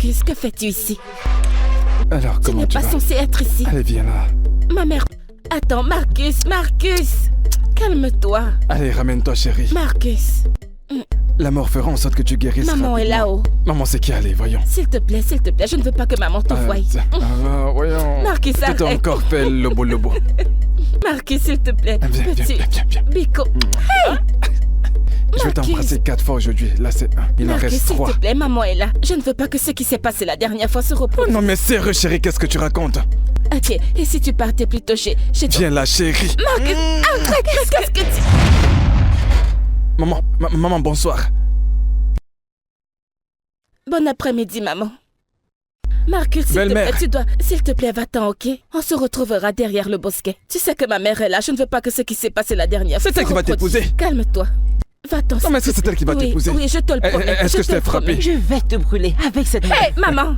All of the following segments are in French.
Marcus, que fais-tu ici? Alors, comment tu vas? Tu n'es pas censé être ici. Allez, viens là. Ma mère... Attends, Marcus, Marcus! Calme-toi. Allez, ramène-toi, chérie. Marcus. La mort fera en sorte que tu guérisses Maman est rapidement. là-haut. Maman, c'est qui? Allez, voyons. S'il te plaît, je ne veux pas que maman te voie. Voyons. Marcus, Tu t'es arrête. encore fait le lobo. Marcus, s'il te plaît. Viens. Biko. Hey! Je vais t'embrasser 4 fois aujourd'hui. Là, c'est 1. Il en Marcus, reste s'il 3. te plaît, maman est là. Je ne veux pas que ce qui s'est passé la dernière fois se reproduise. Non, mais sérieux, chérie, qu'est-ce que tu racontes? Ok, et si tu partais plutôt chez toi? Viens là, chérie. Marcus, arrête, qu'est-ce que tu... Maman, bonsoir. Bon après-midi, maman. Marcus, s'il te plaît, tu dois... S'il te plaît, va-t'en, ok? On se retrouvera derrière le bosquet. Tu sais que ma mère est là. Je ne veux pas que ce qui s'est passé la dernière fois C'est elle qui va t'épouser. Calme-toi. Va-t'en. Non, mais c'est elle qui va t'épouser. Oui, je te le promets. Est-ce que je t'ai frappé? Je vais te brûler avec cette moto. Hé, maman!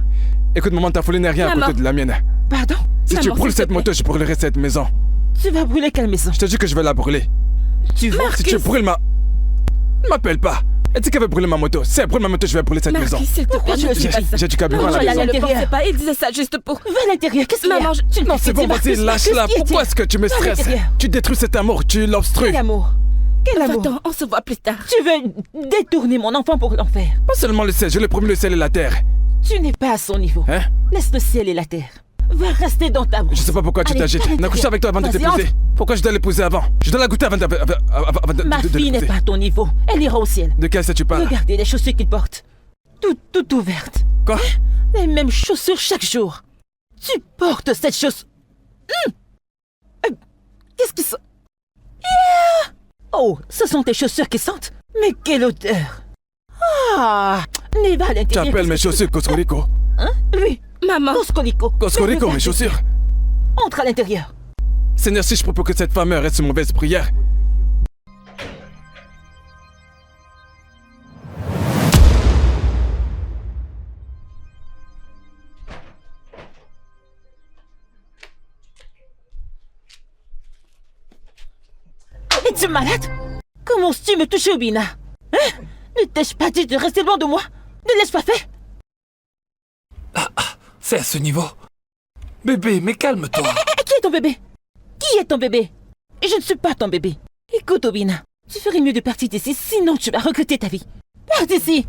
Écoute, maman, ta folie n'est rien à Maman. côté de la mienne. Pardon? Si tu Maman, brûles s'il te cette moto, je brûlerai cette maison. Tu vas brûler quelle maison? Je te dis que je vais la brûler. Tu vas... Si tu brûles ma... Ne m'appelle pas. Elle dit qu'elle veut brûler ma moto. Si elle brûle ma moto, je vais brûler cette maison. Marcus, s'il te plaît, je ne dis pas ça. J'ai du carburant Maman, à la ne maison. le pensais pas. Il disait ça juste pour... Va à l'intérieur, qu'est-ce qu'il y a? Maman, tu ne Non, c'est bon, vas-y, lâche-la. Pourquoi est-ce que tu me stresses? Tu détruis cet amour, tu l'obstrues. Quel amour? Quel amour? Va-t'en, on se voit plus tard. Tu veux détourner mon enfant pour l'enfer? Pas seulement le ciel, je lui ai promis le ciel et la terre. Tu n'es pas à son niveau. Hein? Laisse le ciel et la terre. Va rester dans ta brousse. Je sais pas pourquoi tu Allez, t'agites. à On a couché l'intérieur. avec toi avant de Vas-y, t'épouser. entre. Pourquoi je dois l'épouser avant? Je dois la goûter avant de Ma fille n'est l'épouser. pas à ton niveau. Elle ira au ciel. De quelle ça tu parles? Regardez les chaussures qu'il porte. Tout ouvertes. Quoi? Les mêmes chaussures chaque jour. Tu portes cette chaussure... Qu'est-ce qui sent? Yeah! Oh, ce sont tes chaussures qui sentent? Mais quelle odeur! Ah! Mais va à Tu l'intérieur. appelles mes chaussures Coscorico? Hein? Oui. Maman. Coscorico. Coscorico, mes chaussures? Entre à l'intérieur. Seigneur, si je propose que cette femme reste une mauvaise prière. Es-tu malade? Comment oses-tu me toucher, Obina? Hein? Ne t'ai-je pas dit de rester loin de moi? Ne laisse pas faire. C'est à ce niveau. Bébé, mais calme-toi. Qui est ton bébé? Qui est ton bébé? Je ne suis pas ton bébé. Écoute, Obina, tu ferais mieux de partir d'ici, sinon tu vas regretter ta vie. Pars d'ici!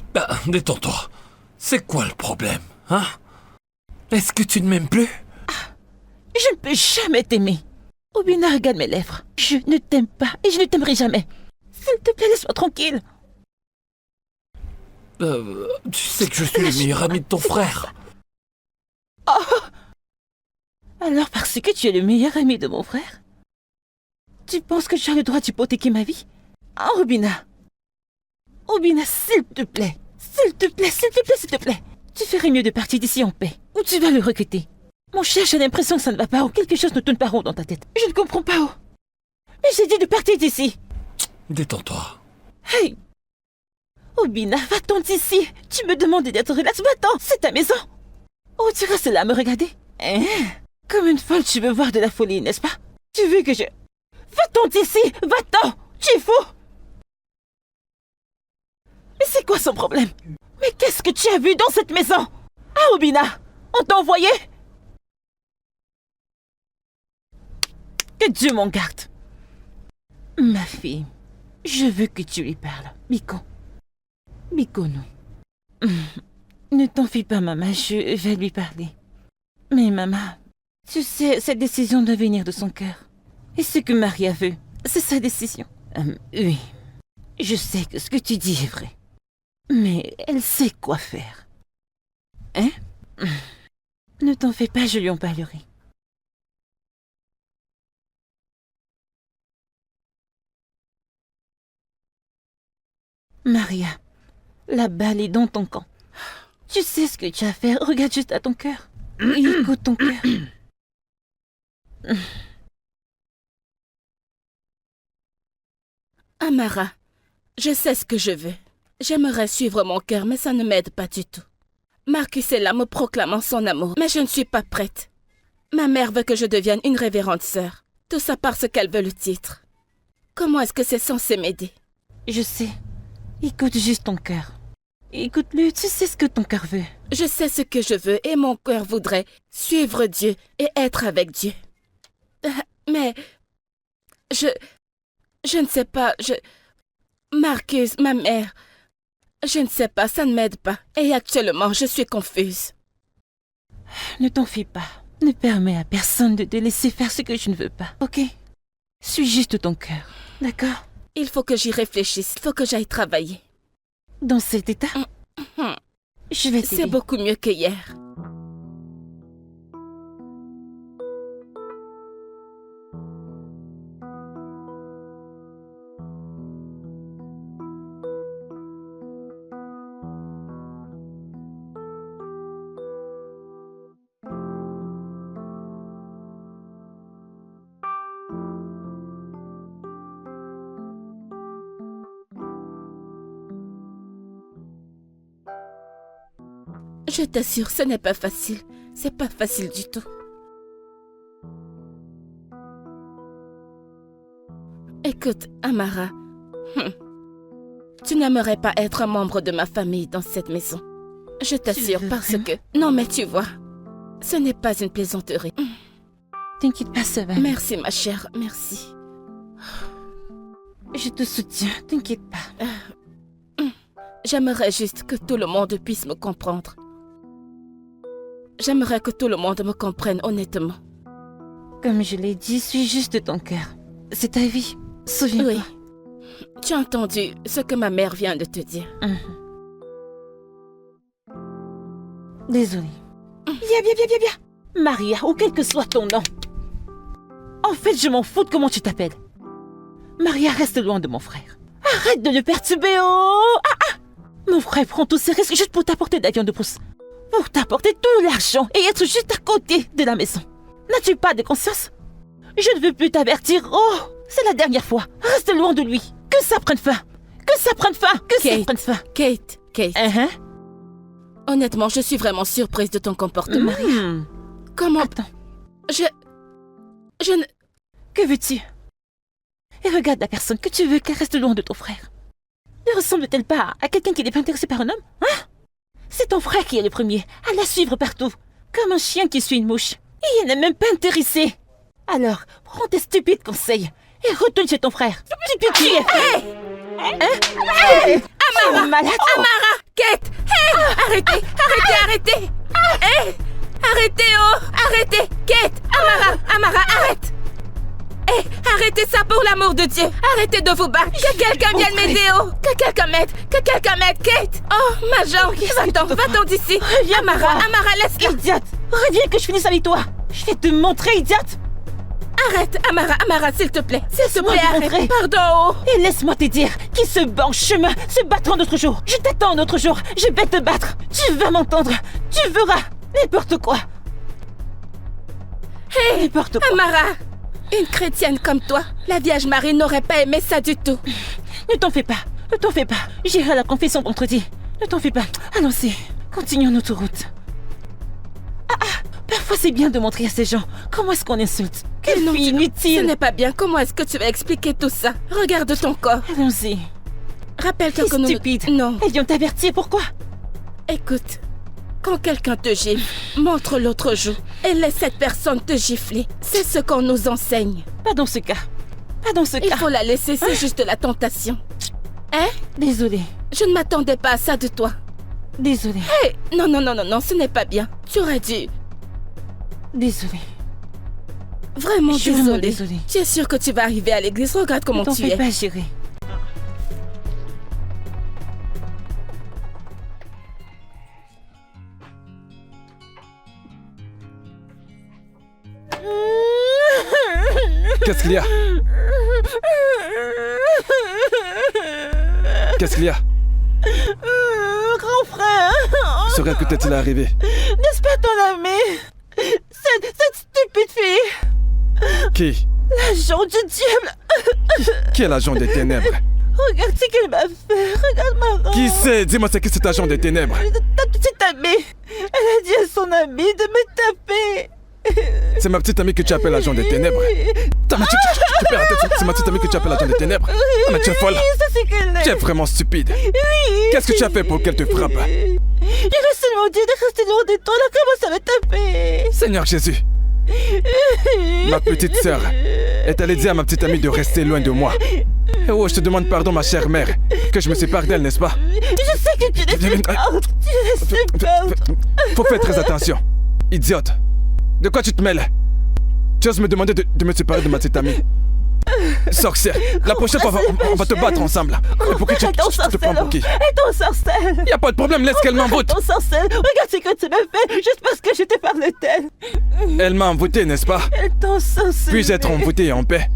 Détends-toi. C'est quoi le problème, hein? Est-ce que tu ne m'aimes plus? Je ne peux jamais t'aimer. Obina, regarde mes lèvres. Je ne t'aime pas et je ne t'aimerai jamais. S'il te plaît, laisse-moi tranquille. Tu sais que je suis le meilleur ami de ton frère. Alors, parce que tu es le meilleur ami de mon frère, tu penses que tu as le droit d'hypothéquer ma vie? Oh, Obina. Obina, s'il te plaît. S'il te plaît, s'il te plaît, s'il te plaît. Tu ferais mieux de partir d'ici en paix, ou tu vas le regretter. Mon cher, j'ai l'impression que ça ne va pas, ou quelque chose ne tourne pas rond dans ta tête. Je ne comprends pas, oh. Mais j'ai dit de partir d'ici. Détends-toi. Hey! Obina, va-t'en d'ici. Tu me demandes d'être relax, va-t'en, c'est ta maison. Oh, tu restes là à me regarder? Hein? Comme une folle, tu veux voir de la folie, n'est-ce pas? Tu veux que je... Va-t'en d'ici, va-t'en. Tu es fou. Mais c'est quoi son problème? Mais qu'est-ce que tu as vu dans cette maison? Ah, Obina, on t'a envoyé? Que Dieu m'en garde. Ma fille, je veux que tu lui parles. Biko. Biko, non. Ne t'en fie pas, maman, je vais lui parler. Mais maman, tu sais, cette décision doit venir de son cœur. Et ce que Maria veut, c'est sa décision. Oui, je sais que ce que tu dis est vrai. Mais elle sait quoi faire. Hein? Ne t'en fais pas, je lui en parlerai. Maria, la balle est dans ton camp. Tu sais ce que tu as à faire, regarde juste à ton cœur. Écoute ton cœur. Amara, je sais ce que je veux. J'aimerais suivre mon cœur, mais ça ne m'aide pas du tout. Marcus est là me proclamant son amour, mais je ne suis pas prête. Ma mère veut que je devienne une révérende sœur. Tout ça parce qu'elle veut le titre. Comment est-ce que c'est censé m'aider? Je sais. Écoute juste ton cœur. Écoute-le, tu sais ce que ton cœur veut. Je sais ce que je veux et mon cœur voudrait suivre Dieu et être avec Dieu. Mais je ne sais pas, Marcus, ma mère, je ne sais pas, ça ne m'aide pas. Et actuellement, je suis confuse. Ne t'en fie pas. Ne permets à personne de te laisser faire ce que je ne veux pas, ok? Suis juste ton cœur, d'accord? Il faut que j'y réfléchisse, il faut que j'aille travailler. Dans cet état, je vais t'aider. C'est beaucoup mieux que hier. Je t'assure, ce n'est pas facile. C'est pas facile du tout. Écoute, Amara, tu n'aimerais pas être un membre de ma famille dans cette maison. Je t'assure parce que... Non, mais tu vois, ce n'est pas une plaisanterie. T'inquiète pas, ça va. Merci, ma chère, merci. Je te soutiens, t'inquiète pas. J'aimerais juste que tout le monde puisse me comprendre. J'aimerais que tout le monde me comprenne honnêtement. Comme je l'ai dit, suis juste ton cœur. C'est ta vie, souviens-toi. Oui. Tu as entendu ce que ma mère vient de te dire. Désolée. Bien. Maria, ou quel que soit ton nom. En fait, je m'en fous de comment tu t'appelles. Maria, reste loin de mon frère. Arrête de le perturber, oh! Mon frère prend tous ses risques juste pour t'apporter de la viande de brousse. Pour t'apporter tout l'argent et être juste à côté de la maison. N'as-tu pas de conscience? Je ne veux plus t'avertir. Oh, c'est la dernière fois. Reste loin de lui. Que ça prenne fin. Que ça prenne fin. Que ça prenne fin. Kate. Honnêtement, je suis vraiment surprise de ton comportement. Maria. Comment... Attends. Je ne... Que veux-tu? Et regarde la personne que tu veux qu'elle reste loin de ton frère. Ne ressemble-t-elle pas à quelqu'un qui n'est pas intéressé par un homme? Hein? C'est ton frère qui est le premier à la suivre partout, comme un chien qui suit une mouche. Et elle n'est même pas intéressée. Alors, prends tes stupides conseils et retourne chez ton frère. Stupide qui est. Amara! Malade. Amara! Kate! Arrêtez! Arrêtez, oh! Arrêtez! Kate! Amara, arrête! Arrêtez ça pour l'amour de Dieu! Arrêtez de vous battre! Que quelqu'un vienne m'aider, oh! Que quelqu'un m'aide! Kate! Oh, ma jambe! Va-t'en d'ici! Amara, laisse-la! Idiote! Reviens que je finisse avec toi! Je vais te montrer, idiote! Arrête, Amara, s'il te plaît! Arrête! Pardon, oh! Et laisse-moi te dire, qui se bat en chemin se battra un autre jour! Je t'attends un autre jour! Je vais te battre! Tu vas m'entendre! Tu verras! N'importe quoi! N'importe quoi! Amara! Une chrétienne comme toi, la Vierge Marie n'aurait pas aimé ça du tout. Ne t'en fais pas. J'irai à la confession vendredi. Ne t'en fais pas. Allons-y. Continuons notre route. Parfois c'est bien de montrer à ces gens comment est-ce qu'on insulte. Quelle fille inutile. Ce n'est pas bien. Comment est-ce que tu vas expliquer tout ça? Regarde ton corps. Allons-y. Rappelle-toi que nous... Stupide. Non. Elles viennent t'avertir, pourquoi? Écoute, quand quelqu'un te gifle, montre l'autre joue et laisse cette personne te gifler. C'est ce qu'on nous enseigne. Pas dans ce cas. Il faut la laisser, c'est juste la tentation. Désolée. Je ne m'attendais pas à ça de toi. Désolée. Non, ce n'est pas bien. Tu aurais dû... Désolée. Vraiment Je suis vraiment désolée. Tu es sûre que tu vas arriver à l'église? Regarde comment tu es. Ne t'en fais pas, chérie. Qu'est-ce qu'il y a? Qu'est-ce qu'il y a? Grand frère! Serait que t'est-il arrivé? N'est-ce pas ton ami? Cette stupide fille! Qui? L'agent du diable! Qui est l'agent des ténèbres? Regarde ce qu'elle m'a fait! Regarde ma robe! Qui c'est? Dis-moi c'est qui cet agent des ténèbres? Ta petite amie! Elle a dit à son ami de me taper! C'est ma petite amie que tu appelles l'agent des ténèbres. Putain, mais tu perds la tête, c'est ma petite amie que tu appelles l'agent des ténèbres. Ah, mais tu es folle. Ça c'est qu'elle est. Tu es vraiment stupide. Qu'est-ce que tu as fait pour qu'elle te frappe? Il a seulement dit de rester loin de toi, elle a commencé à me taper. Seigneur Jésus, ma petite sœur est allée dire à ma petite amie de rester loin de moi. Oh, je te demande pardon, ma chère mère, que je me sépare d'elle, n'est-ce pas? Je sais que tu les supportes. Tu les supportes. Faut faire très attention. Idiote. De quoi tu te mêles? Tu oses me demander de me séparer de ma petite amie? Sorcière, la prochaine fois, on va te battre ensemble. Et pour que tu te prends pour qui? Et ton sorcelle. Y a pas de problème, laisse qu'elle m'envoûte. Ton sorcelle, regarde ce que tu me fais, juste parce que je te parle d'elle. Elle m'a envoûté, n'est-ce pas? Elle t'en sorcelle. Puis-je être envoûté en paix?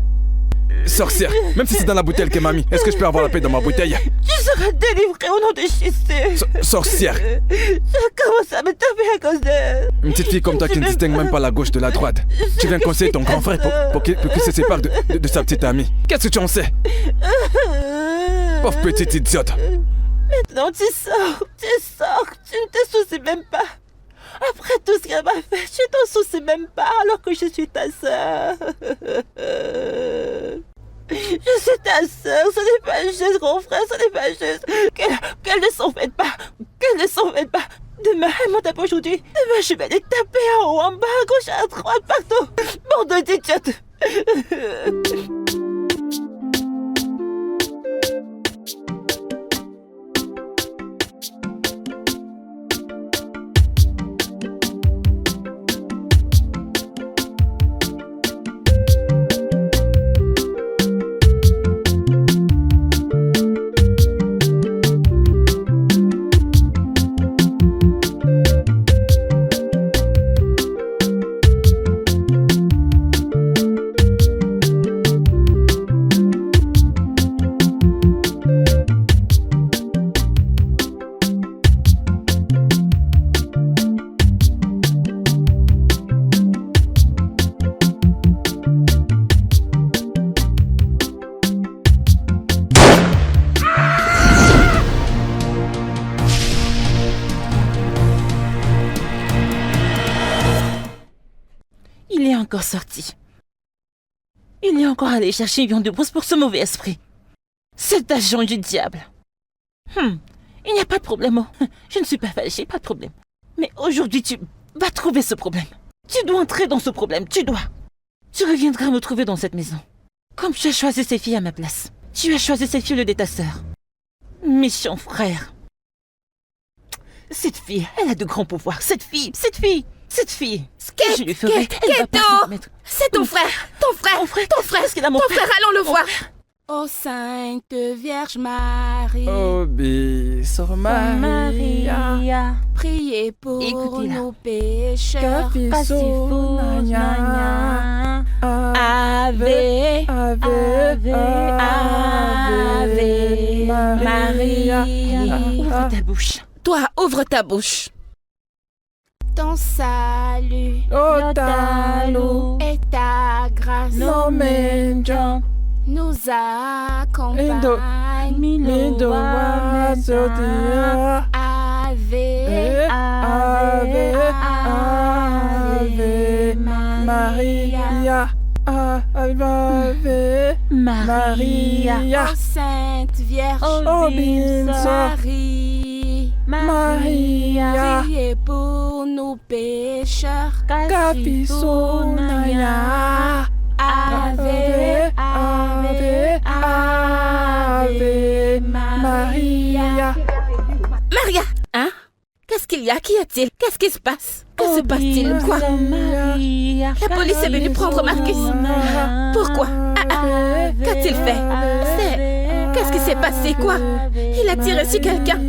Sorcière, même si c'est dans la bouteille qu'elle m'a mis, est-ce que je peux avoir la paix dans ma bouteille? Tu seras délivré au nom de Jésus. Sorcière. Ça commence à me taper à cause d'elle. Une petite fille comme toi qui ne distingue même pas la gauche de la droite. Tu viens conseiller ton grand frère pour qu'il se sépare de sa petite amie. Qu'est-ce que tu en sais? Pauvre petite idiote. Maintenant tu sors, tu ne te soucies même pas. Après tout ce qu'elle m'a fait, tu t'en soucies même pas alors que je suis ta sœur. Je suis ta sœur, ce n'est pas juste, grand frère, ce n'est pas juste. Qu'elle ne s'en fait pas, qu'elle ne s'en fait pas. Demain, elle m'en tape aujourd'hui. Demain, je vais les taper en haut, en bas, à gauche, à droite, partout. Bande d'idiotes. Il est encore sorti. Il est encore allé chercher une viande de brousse pour ce mauvais esprit. Cet agent du diable. Il n'y a pas de problème. Oh. Je ne suis pas fâchée, pas de problème. Mais aujourd'hui, tu vas trouver ce problème. Tu dois entrer dans ce problème, tu dois. Tu reviendras me trouver dans cette maison. Comme tu as choisi ces filles à ma place. Tu as choisi ces filles de ta sœur. Méchant frère. Cette fille, elle a de grands pouvoirs. Cette fille. Ce que je lui ferai, elle va pas se permettre. C'est ton frère. Mon frère, est-ce qu'il a mon Ton frère, allons le voir. frère. Ô Sainte Vierge Marie, Obéissons Maria. priez pour Écoutez-la. nos pécheurs. Nanya. Ave, Ave, Ave Maria. Ouvre ta bouche. Toi, ouvre ta bouche. Ton salut Lotalo. et ta grâce nous accompagnent. Ave, Ave Maria. Maria. Ô Sainte Vierge Marie, priez pour nous pécheurs. Nanya. Ave, Ave, Ave Maria. Maria, hein? Qu'est-ce qu'il y a? Qu'y a-t-il? Qu'est-ce qui se passe? Que se passe-t-il? Quoi? La police est venue prendre Marcus. Pourquoi? Qu'a-t-il fait? Qu'est-ce qui s'est passé? Quoi? Il a tiré sur quelqu'un.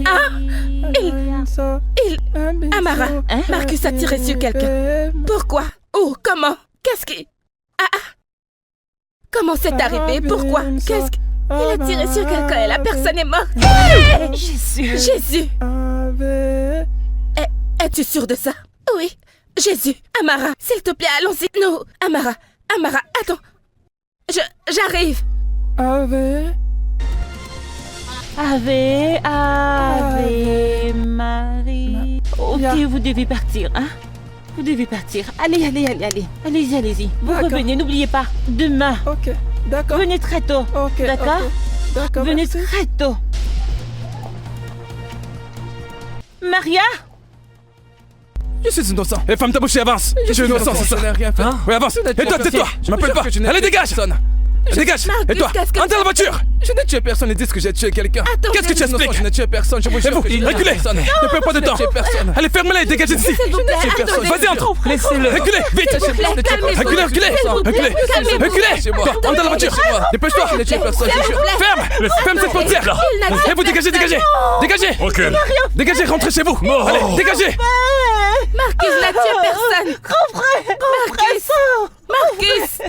Amara, Marcus a tiré sur quelqu'un. Pourquoi? Où? Comment? Qu'est-ce qui... Comment c'est arrivé? Pourquoi? Qu'est-ce que... Il a tiré sur quelqu'un et la personne est morte. Jésus! Es-tu sûre de ça? Oui. Jésus! Amara, s'il te plaît, allons-y. Non, Amara, attends. J'arrive. Ave Marie. Ok, vous devez partir, hein? Vous devez partir. Allez. Allez-y. Vous D'accord. revenez, n'oubliez pas. Demain. Ok, d'accord. Venez très tôt. Ok, D'accord? ok. D'accord, Venez merci. très tôt. Maria? Je suis innocent. Eh, ferme ta bouche et avance. Je suis innocent, c'est ça. Je n'ai rien fait. Hein? Oui, avance. Et toi, tais-toi. Je m'appelle jure pas. que je n'ai Allez, tué dégage. personne. Dégage. Marcus, Et toi, qu'est-ce que entre dans la tu as voiture. Je n'ai tué personne, ils disent que j'ai tué quelqu'un. Attendez, Qu'est-ce que tu innocent, expliques? Je n'ai tué personne, je vous Et jure vous, que je n'ai tué reculez. personne. Ne perds pas de Je n'ai temps. tué personne. Allez, ferme-la et dégagez d'ici. S'il vous plaît, Vas-y, attendez. entre. Laissez-le. Reculez, vite. Calmez-vous. Reculez. Calmez-vous. Reculez. Calmez-vous. Toi, entre dans la voiture. Dépêche-toi. Je n'ai tué personne, je jure. Ferme cette portière. Il n'a Et vous, dégagez. Dégagez. Recule. Dégagez, rentrez chez vous. Allez, dégagez. Marcus n'a tué personne. Grand frère! Marcus.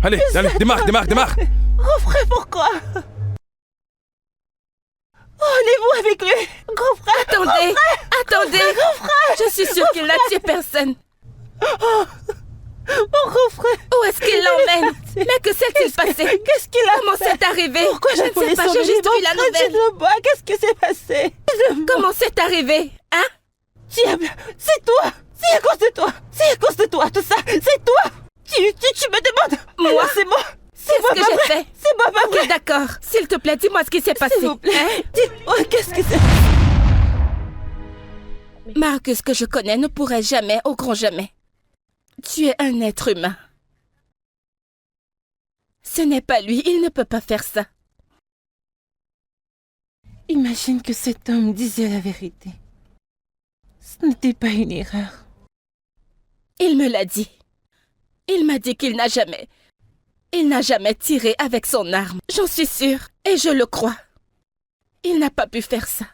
Allez, démarre. Grand frère, pourquoi? Allez-vous avec lui? Grand frère! Attendez. Je suis sûre qu'il n'a tué personne. Mon grand frère! Où est-ce qu'il l'emmène? Mais que s'est-il passé? Qu'est-ce qu'il a Comment fait? c'est arrivé? Pourquoi Je ne sais pas, j'ai juste vu la nouvelle. le bois, qu'est-ce qui s'est passé? Comment c'est arrivé? Hein? Diable, c'est toi! C'est à cause de toi, tout ça! C'est toi! Tu me demandes! Moi? Alors, c'est moi! C'est moi, Qu'est-ce que pas j'ai vrai. fait? C'est moi, pas vrai! Ok, d'accord. S'il te plaît, dis-moi ce qui s'est passé. S'il vous plaît, Hein? dites-moi, qu'est-ce que c'est? Marcus que je connais ne pourrait jamais, au grand jamais. Tu es un être humain. Ce n'est pas lui, il ne peut pas faire ça. Imagine que cet homme disait la vérité. Ce n'était pas une erreur. Il me l'a dit. Il m'a dit qu'il n'a jamais tiré avec son arme. J'en suis sûre, et je le crois. Il n'a pas pu faire ça.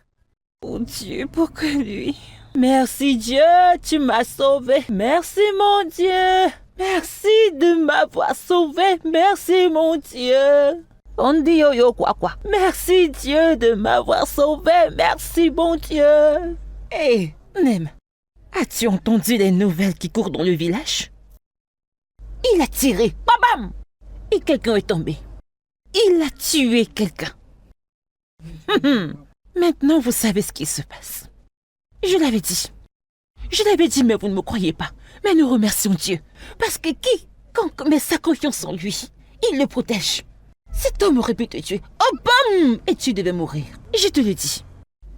Oh Dieu, pourquoi lui? Merci Dieu, tu m'as sauvé. Merci mon Dieu. Merci de m'avoir sauvé. Merci mon Dieu. On dit yo quoi. Merci Dieu de m'avoir sauvé. Merci mon Dieu. Hé, Nem, as-tu entendu les nouvelles qui courent dans le village? Il a tiré, bam, et quelqu'un est tombé. Il a tué quelqu'un. Maintenant, vous savez ce qui se passe. Je l'avais dit, mais vous ne me croyez pas. Mais nous remercions Dieu. Parce que quiconque met sa confiance en lui, il le protège. Cet homme aurait pu te tuer. Oh, bam! Et tu devais mourir. Je te le dis.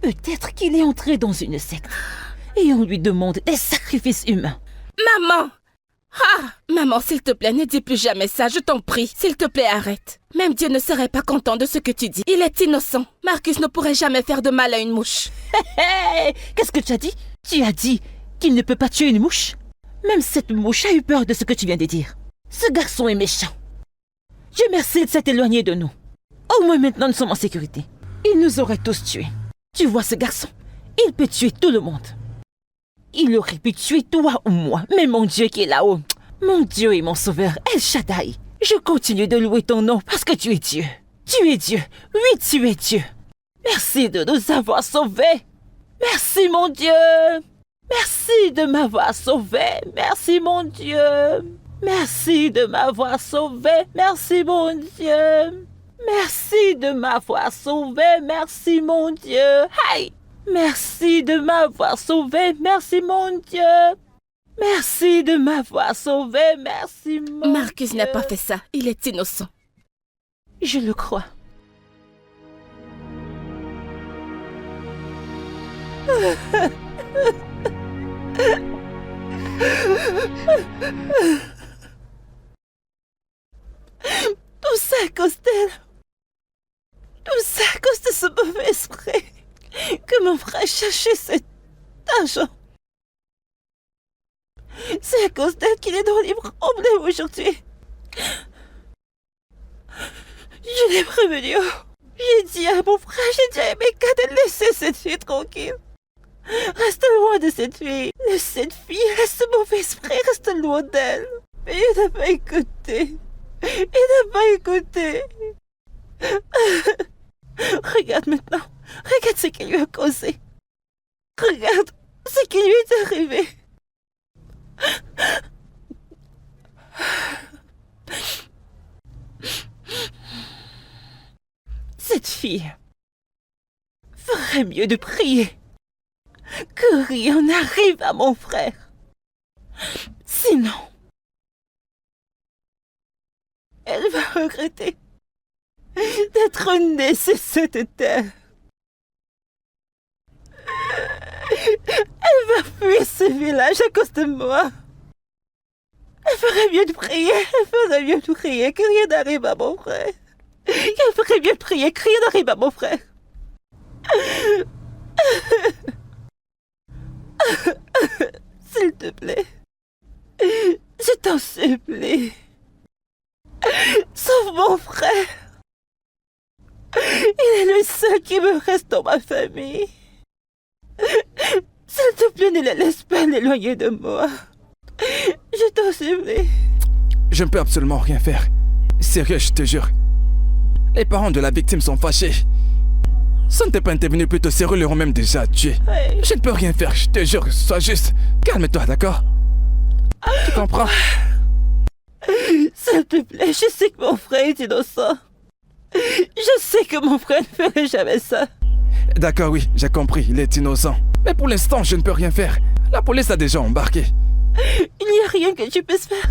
Peut-être qu'il est entré dans une secte. Et on lui demande des sacrifices humains. Maman! Ah! Maman, s'il te plaît, ne dis plus jamais ça, je t'en prie. S'il te plaît, arrête. Même Dieu ne serait pas content de ce que tu dis. Il est innocent. Marcus ne pourrait jamais faire de mal à une mouche. Hé! Qu'est-ce que tu as dit? Tu as dit qu'il ne peut pas tuer une mouche? Même cette mouche a eu peur de ce que tu viens de dire. Ce garçon est méchant. Dieu merci, il s'est éloigné de nous. Au moins maintenant, nous sommes en sécurité. Il nous aurait tous tués. Tu vois ce garçon? Il peut tuer tout le monde. Il aurait pu tuer toi ou moi, mais mon Dieu qui est là-haut. Mon Dieu et mon sauveur, El Shaddai. Je continue de louer ton nom parce que tu es Dieu. Tu es Dieu. Oui, tu es Dieu. Merci de nous avoir sauvés. Merci mon Dieu. Merci de m'avoir sauvé. Merci mon Dieu. Merci de m'avoir sauvé. Merci mon Dieu. Merci de m'avoir sauvé. Merci mon Dieu. Aïe. Merci de m'avoir sauvé. Merci mon Dieu. Merci de m'avoir sauvé. Merci mon Marcus Dieu. n'a pas fait ça. Il est innocent. Je le crois. Tout ça à cause d'elle. Tout ça à cause de ce mauvais esprit que mon frère cherchait cet argent. C'est à cause d'elle qu'il est dans les problèmes aujourd'hui. Je l'ai prévenu. J'ai dit à mon frère, j'ai dit à Emeka de laisser cette fille tranquille. Reste loin de cette fille. Laisse cette fille, laisse ce mauvais esprit, reste loin d'elle. Mais il n'a pas écouté. Il n'a pas écouté. Regarde maintenant. Regarde ce qui lui a causé. Regarde ce qui lui est arrivé. Cette fille ferait mieux de prier que rien n'arrive à mon frère. Sinon, elle va regretter d'être née sur cette terre. Elle va fuir ce village à cause de moi. Elle ferait mieux de prier, que rien n'arrive à mon frère. Elle ferait mieux de prier que rien n'arrive à mon frère. S'il te plaît, je t'en supplie, sauve mon frère. Il est le seul qui me reste dans ma famille. S'il te plaît, ne la laisse pas l'éloigner de moi. Je t'en supplie. Je ne peux absolument rien faire. Sérieux, je te jure. Les parents de la victime sont fâchés. Si on n'était pas intervenu plus tôt, sérieux, l'auront même déjà tué. Oui. Je ne peux rien faire, je te jure. Sois juste. Calme-toi, d'accord? Tu comprends? S'il te plaît, je sais que mon frère est innocent. Je sais que mon frère ne ferait jamais ça. D'accord, oui, j'ai compris, il est innocent. Mais pour l'instant, je ne peux rien faire. La police a déjà embarqué. Il n'y a rien que tu puisses faire.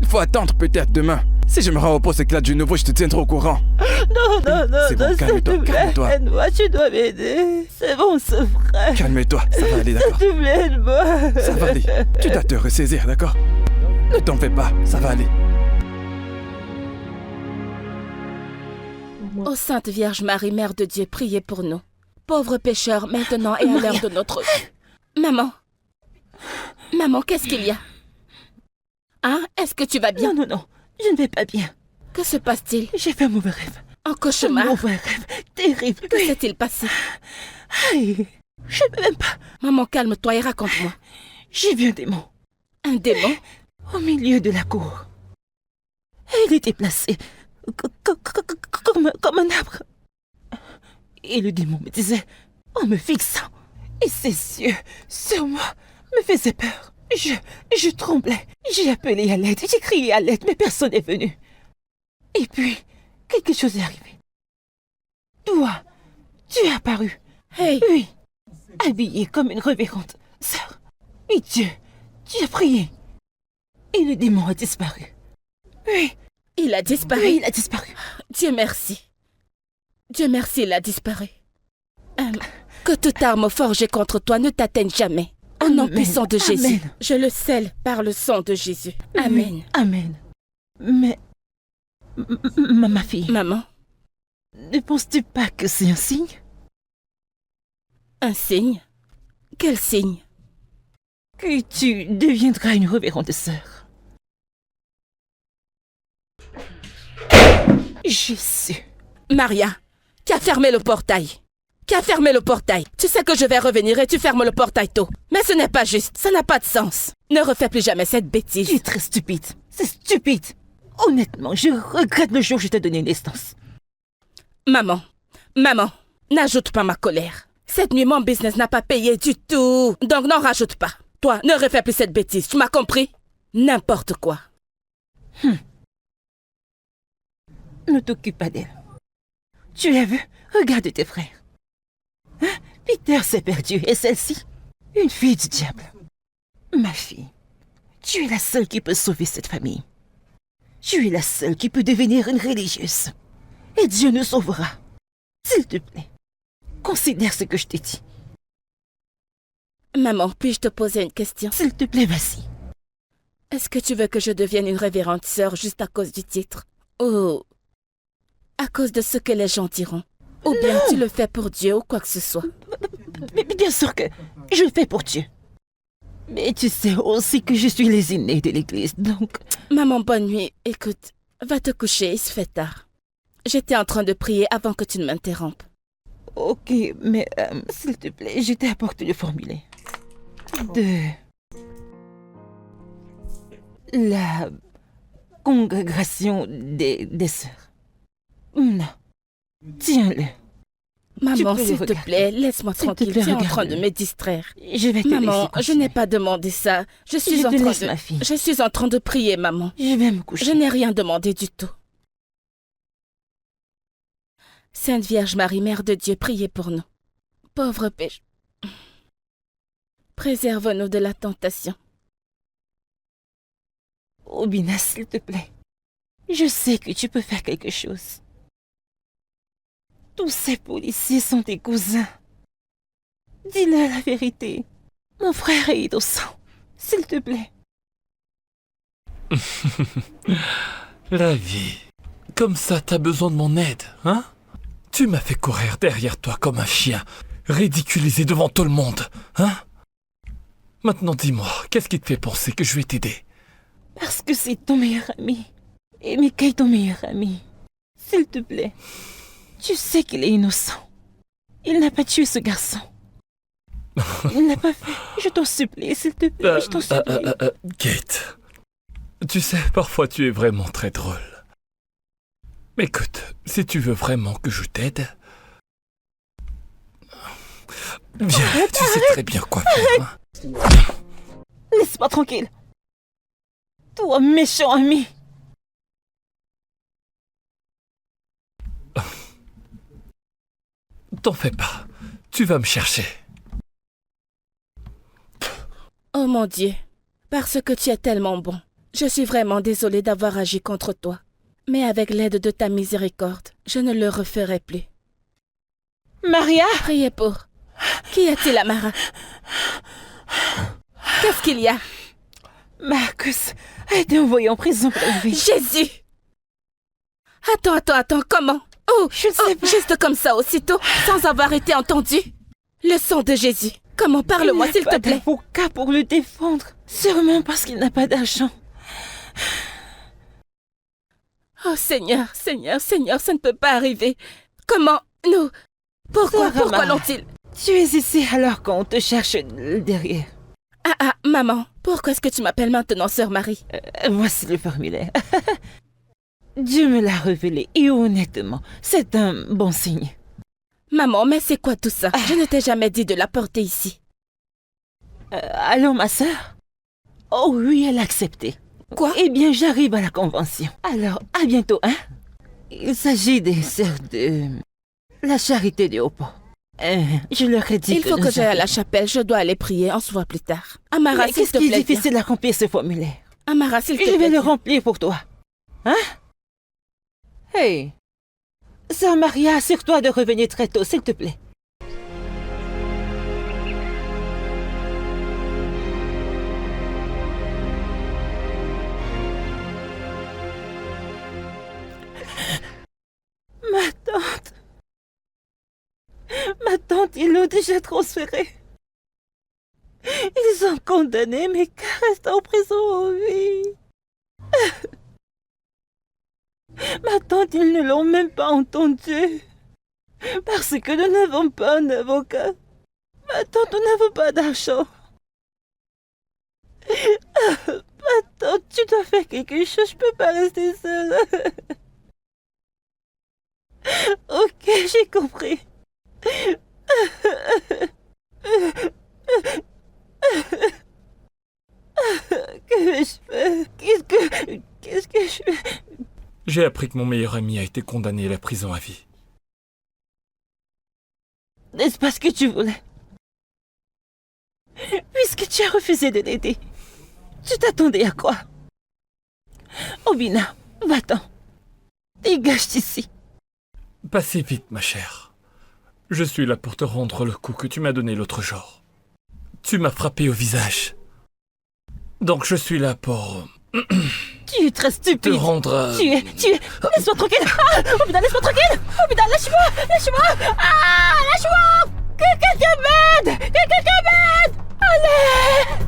Il faut attendre peut-être demain. Si je me rends au poste éclat du nouveau, je te tiendrai au courant. Non, C'est bon, s'il te calme-toi, plaît, calme-toi. aide-moi, tu dois m'aider. C'est bon, ce frère. Calme-toi, ça va aller, S'il d'accord? te plaît, aide-moi. Ça va aller. Tu dois te ressaisir, d'accord? Ne t'en fais pas, ça va aller. Ô Sainte Vierge Marie, Mère de Dieu, priez pour nous, pauvres pécheurs, maintenant et à l'heure de notre vie. Maman. Maman, qu'est-ce qu'il y a? Hein? Est-ce que tu vas bien? Non, je ne vais pas bien. Que se passe-t-il? J'ai fait un mauvais rêve. Un cauchemar? Un mauvais rêve, terrible. Que s'est-il passé? Aïe, je ne peux même pas. Maman, calme-toi et raconte-moi. J'ai vu un démon Un démon? au milieu de la cour. Il était placé comme un arbre. Et le démon me disait, en me fixant, et ses yeux sur moi me faisaient peur. Je tremblais. J'ai appelé à l'aide, j'ai crié à l'aide, mais personne n'est venu. Et puis, quelque chose est arrivé. Toi, tu es apparu. Hey! Oui, habillée comme une révérende sœur. Et Dieu, tu as prié. Et le démon a disparu. Oui, Il a disparu. oui, il a disparu. Dieu merci. Dieu merci, il a disparu. Que toute arme forgée contre toi ne t'atteigne jamais. Au nom Amen. puissant de Jésus. Amen. Je le scelle par le sang de Jésus. Amen. Oui, amen. Mais, ma fille, Maman, ne penses-tu pas que c'est un signe? un signe? Quel signe? Que tu deviendras une révérende sœur. Jésus. Maria, qui a fermé le portail? Qui a fermé le portail? Tu sais que je vais revenir et tu fermes le portail tôt. Mais ce n'est pas juste, ça n'a pas de sens. Ne refais plus jamais cette Tu bêtise. es très stupide. C'est stupide. Honnêtement, je regrette le jour où je t'ai donné naissance. Maman, n'ajoute pas ma colère. Cette nuit, mon business n'a pas payé du tout. Donc n'en rajoute pas. Toi, ne refais plus cette bêtise, tu m'as compris? N'importe quoi. Ne t'occupe pas d'elle. Tu l'as vu? Regarde tes frères. Hein? Peter s'est perdu et celle-ci, une fille du diable. Ma fille, tu es la seule qui peut sauver cette famille. Tu es la seule qui peut devenir une religieuse. Et Dieu nous sauvera. S'il te plaît, considère ce que je t'ai dit. Maman, puis-je te poser une question? S'il te plaît, vas-y. Est-ce que tu veux que je devienne une révérende sœur juste à cause du titre? Ou à cause de ce que les gens diront? Ou bien tu le fais pour Dieu ou quoi que ce soit? Mais bien sûr que je le fais pour Dieu. Mais tu sais aussi que je suis lésinée de l'église, donc... Maman, bonne nuit. Écoute, va te coucher, il se fait tard. J'étais en train de prier avant que tu ne m'interrompes. Ok, mais s'il te plaît, je t'ai apporté le formulaire. De... la congrégation des sœurs. Non. Tiens-le. Maman, peux le s'il te regarder. plaît, laisse-moi S'il te tranquille. plaît, Tu es en train de regarde-le. me distraire. Je vais te Maman, laisser je continuer. n'ai pas demandé ça. Je suis Je en te train laisse, de... ma fille. Je suis en train de prier, maman. Je vais me coucher. Je n'ai rien demandé du tout. Sainte Vierge Marie, Mère de Dieu, priez pour nous. Pauvres pécheurs. Préserve-nous de la tentation. Obina, s'il te plaît. Je sais que tu peux faire quelque chose. Tous ces policiers sont tes cousins. Dis-leur la vérité. Mon frère est innocent. S'il te plaît. La vie. Comme ça, t'as besoin de mon aide, hein? Tu m'as fait courir derrière toi comme un chien, ridiculisé devant tout le monde, hein? Maintenant, dis-moi, qu'est-ce qui te fait penser que je vais t'aider? Parce que c'est ton meilleur ami. Et Mika est ton meilleur ami. S'il te plaît. Tu sais qu'il est innocent. Il n'a pas tué ce garçon. Il n'a pas fait. Je t'en supplie, s'il te plaît, je t'en supplie. Kate, tu sais, parfois tu es vraiment très drôle. Mais écoute, si tu veux vraiment que je t'aide... Viens, tu sais très bien quoi faire. Hein? Laisse-moi tranquille. Toi, méchant ami. T'en fais pas, tu vas me chercher. Oh mon Dieu, parce que tu es tellement bon. Je suis vraiment désolée d'avoir agi contre toi. Mais avec l'aide de ta miséricorde, je ne le referai plus. Maria! Priez pour. Qu'y a-t-il, Amara? Qu'est-ce qu'il y a? Marcus a été envoyé en prison pour la vie. Jésus! Attends, comment? Oh, Je ne sais pas. Juste comme ça, aussitôt, sans avoir été entendu. Le sang de Jésus. Comment? Parle-moi, s'il te plaît. Il n'a pas d'avocat pour le défendre. Sûrement parce qu'il n'a pas d'argent. Oh Seigneur, ça ne peut pas arriver. Comment? Nous? Pourquoi Sarah, l'ont-ils? Tu es ici alors qu'on te cherche derrière. Ah, maman, pourquoi est-ce que tu m'appelles maintenant Sœur Marie? Voici le formulaire. Dieu me l'a révélé et honnêtement, c'est un bon signe. Maman, mais c'est quoi tout ça? Je ne t'ai jamais dit de la porter ici. Allô, ma sœur? Oh oui, elle a accepté. Quoi? Eh bien, j'arrive à la convention. Alors, à bientôt, hein? Il s'agit des sœurs de la charité de Haut-Port. Je leur ai dit Il faut que nous j'aille à la arrivons. chapelle, je dois aller prier, on se voit plus tard. Amara, Mais s'il qu'est-ce te qui plaît, est difficile viens. à remplir ce formulaire? Amara, s'il te Je plaît. vais le viens. remplir pour toi. Hein? Hey! Sœur Maria, assure-toi de revenir très tôt, s'il te plaît. Ma tante, ils l'ont déjà transférée. Ils ont condamné Mika reste en prison à vie. Ma tante, ils ne l'ont même pas entendu. Parce que nous n'avons pas un avocat. Ma tante, nous n'avons pas d'argent. Ma tante, tu dois faire quelque chose, je peux pas rester seule. Ok, j'ai compris. Que vais-je faire? Qu'est-ce que je fais? J'ai appris que mon meilleur ami a été condamné à la prison à vie. N'est-ce pas ce que tu voulais? Puisque tu as refusé de l'aider, tu t'attendais à quoi? Obina, va-t'en. Dégage d'ici. Pas si vite, ma chère. Je suis là pour te rendre le coup que tu m'as donné l'autre jour. Tu m'as frappé au visage. Donc je suis là pour Tu es très te stupide. rendre... Tu es... Laisse-moi tranquille. Ah, Obina, laisse-moi tranquille. Obina, lâche-moi. Ah, lâche-moi. Que quelqu'un m'aide. Allez.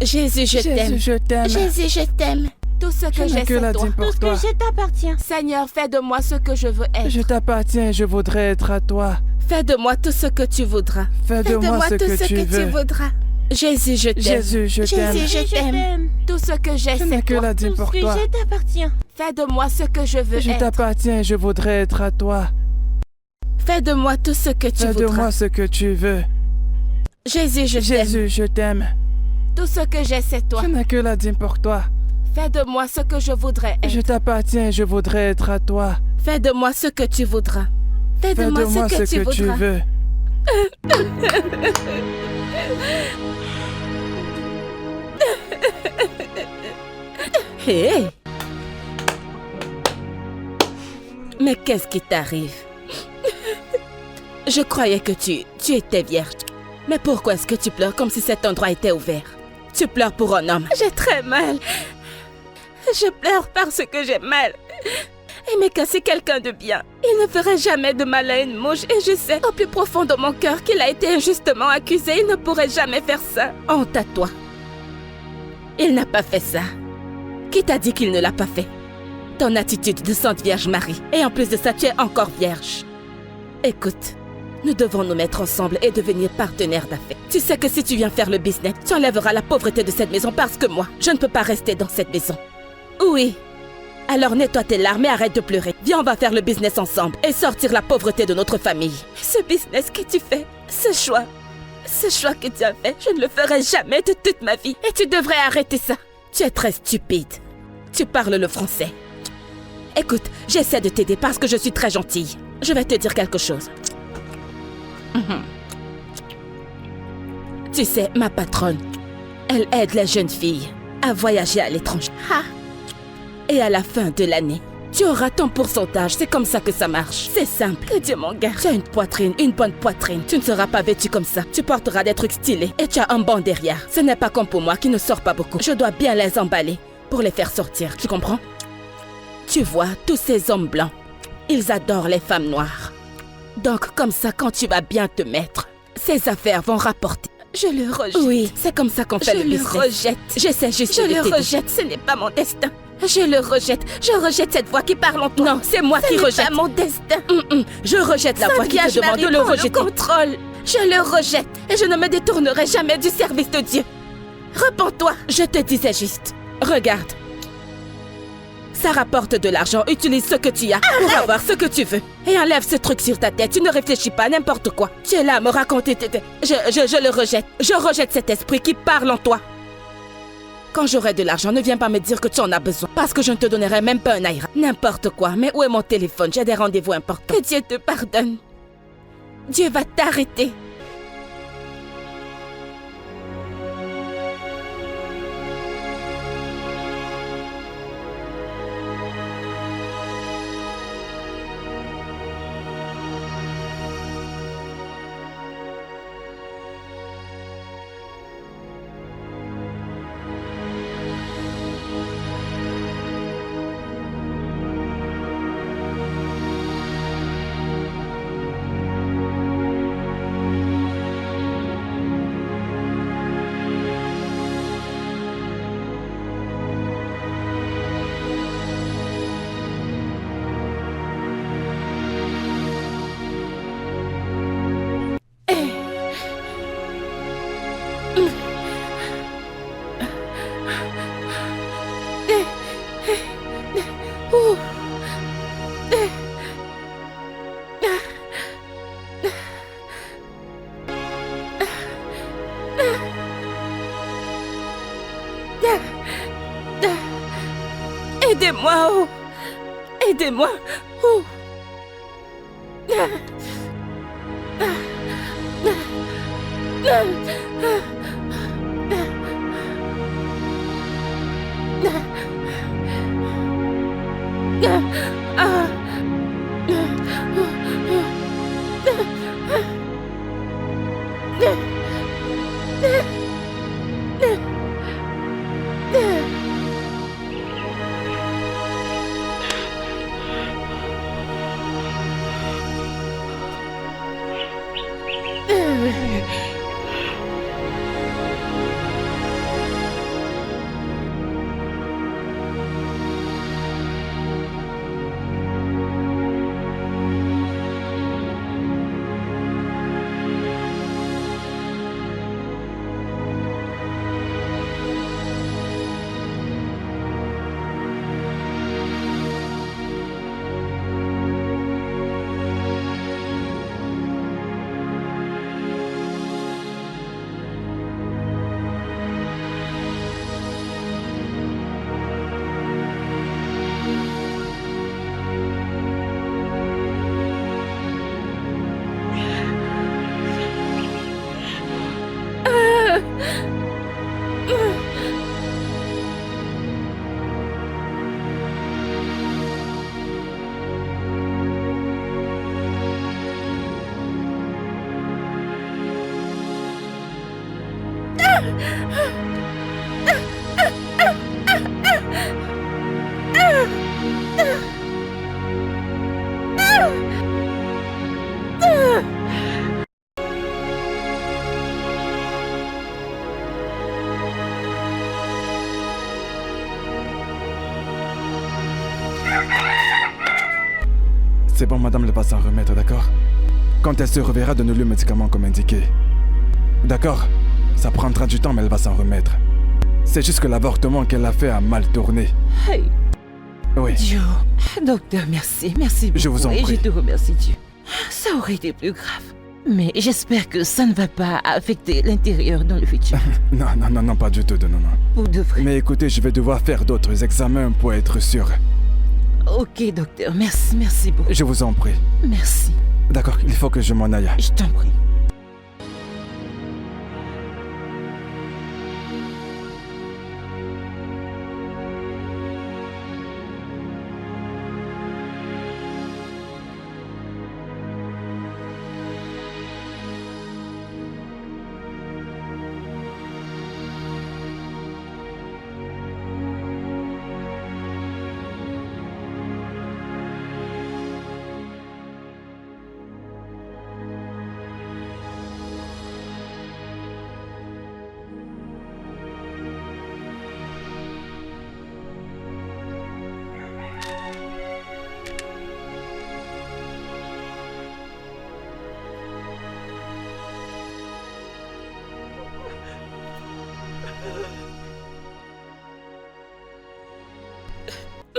Jésus, je t'aime. Jésus, je t'aime. Jésus, je t'aime. Tout ce que Je j'ai, n'ai que c'est la toi. dîme pour toi. Je t'appartiens. Seigneur, fais de moi ce que je veux être. Je t'appartiens et je voudrais être à toi. Fais de moi tout ce que tu voudras. Fais de moi ce que tu veux. voudras. Jésus, je t'aime. Jésus, je t'aime. Jésus, je t'aime. Tout ce que j'ai, Je n'ai c'est que toi. la dire pour toi. Je t'appartiens. Fais de moi ce que je veux Je être. t'appartiens, je voudrais être à toi. Fais de moi tout ce que tu Fais de voudras. moi ce que tu veux. Jésus, je t'aime. Jésus, je t'aime. Tout ce que j'ai, c'est toi. Je n'ai que la dire pour toi. Fais de moi ce que je voudrais être. Je t'appartiens, je voudrais être à toi. Fais de moi ce que tu voudras. Fais de Fais moi de moi ce que tu voudras. veux. Hé! Mais qu'est-ce qui t'arrive? Je croyais que tu étais vierge. Mais pourquoi est-ce que tu pleures comme si cet endroit était ouvert? Tu pleures pour un homme. J'ai très mal. Je pleure parce que j'ai mal. Et Mika, c'est quelqu'un de bien. Il ne ferait jamais de mal à une mouche. Et je sais au plus profond de mon cœur qu'il a été injustement accusé. Il ne pourrait jamais faire ça. Honte à toi. Il n'a pas fait ça. Qui t'a dit qu'il ne l'a pas fait? Ton attitude de Sainte Vierge Marie. Et en plus de ça, tu es encore vierge. Écoute, nous devons nous mettre ensemble et devenir partenaires d'affaires. Tu sais que si tu viens faire le business, tu enlèveras la pauvreté de cette maison parce que moi, je ne peux pas rester dans cette maison. Oui. Alors nettoie tes larmes et arrête de pleurer. Viens, on va faire le business ensemble et sortir la pauvreté de notre famille. Ce business que tu fais, ce choix que tu as fait, je ne le ferai jamais de toute ma vie. Et tu devrais arrêter ça. Tu es très stupide. Tu parles le français. Écoute, j'essaie de t'aider parce que je suis très gentille. Je vais te dire quelque chose. Tu sais, ma patronne, elle aide les jeunes filles à voyager à l'étranger. Et à la fin de l'année, tu auras ton pourcentage. C'est comme ça que ça marche. C'est simple. Que Dieu m'en garde. Tu as une poitrine, une bonne poitrine. Tu ne seras pas vêtue comme ça. Tu porteras des trucs stylés. Et tu as un banc derrière. Ce n'est pas comme pour moi qui ne sort pas beaucoup. Je dois bien les emballer pour les faire sortir. Tu comprends? Tu vois, tous ces hommes blancs, ils adorent les femmes noires. Donc, comme ça, quand tu vas bien te mettre, ces affaires vont rapporter. Je le rejette. Oui, c'est comme ça qu'on fait le business. Je le rejette. J'essaie juste de t'aider. Je le rejette, ce n'est pas mon destin. Je le rejette. Je rejette cette voix qui parle en toi. Non, c'est moi qui rejette. Ce n'est pas mon destin. Je rejette la voix qui te demande de le rejeter. Contrôle. Je le rejette. Et je ne me détournerai jamais du service de Dieu. Repends-toi. Je te disais juste. Regarde. Ça rapporte de l'argent. Utilise ce que tu as pour avoir ce que tu veux. Et enlève ce truc sur ta tête. Tu ne réfléchis pas à n'importe quoi. Tu es là à me raconter. Je le rejette. Je rejette cet esprit qui parle en toi. Quand j'aurai de l'argent, ne viens pas me dire que tu en as besoin. Parce que je ne te donnerai même pas un naira. N'importe quoi. Mais où est mon téléphone? J'ai des rendez-vous importants. Que Dieu te pardonne. Dieu va t'arrêter. Aidez-moi, oh. Aidez-moi, oh. C'est bon, madame, elle va s'en remettre, d'accord? Quand elle se reverra, donne-lui le médicament comme indiqué. D'accord? Ça prendra du temps, mais elle va s'en remettre. C'est juste que l'avortement qu'elle a fait a mal tourné. Hey, Oui. Dieu. Docteur, merci. Merci beaucoup. Je vous en Et prie. je te remercie, Dieu. Ça aurait été plus grave. Mais j'espère que ça ne va pas affecter l'intérieur dans le futur. Non, pas du tout, non. Pour de vrai. Mais écoutez, je vais devoir faire d'autres examens pour être sûr. Ok, docteur. Merci beaucoup. Je vous en prie. Merci. D'accord, il faut que je m'en aille. Je t'en prie.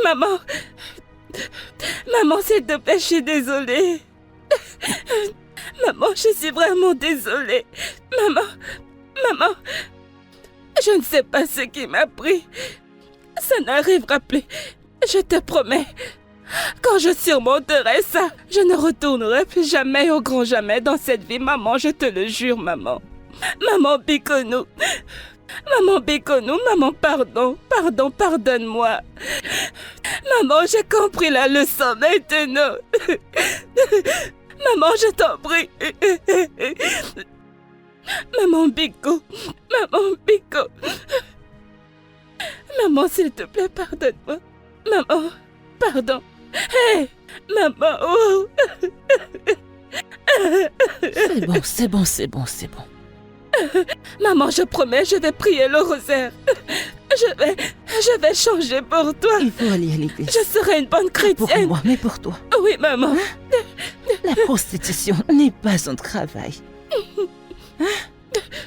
Maman. Maman, s'il te plaît, je suis désolée. Maman, je suis vraiment désolée. Maman, je ne sais pas ce qui m'a pris. Ça n'arrivera plus. Je te promets. Quand je surmonterai ça, je ne retournerai plus jamais au grand jamais dans cette vie, maman, je te le jure, maman. Maman Bikonou. Maman Bikonou, maman, pardonne-moi. Maman, j'ai compris la leçon maintenant. Maman, je t'en prie. Maman Biko. Maman, s'il te plaît, pardonne-moi. Maman, pardon. Hé, maman, oh. C'est bon. Maman, je promets, je vais prier le rosaire. Je vais changer pour toi. Il faut aller à l'église. Je serai une bonne Pas pour chrétienne. moi, mais pour toi. Oui, maman. La prostitution n'est pas un travail. Hein?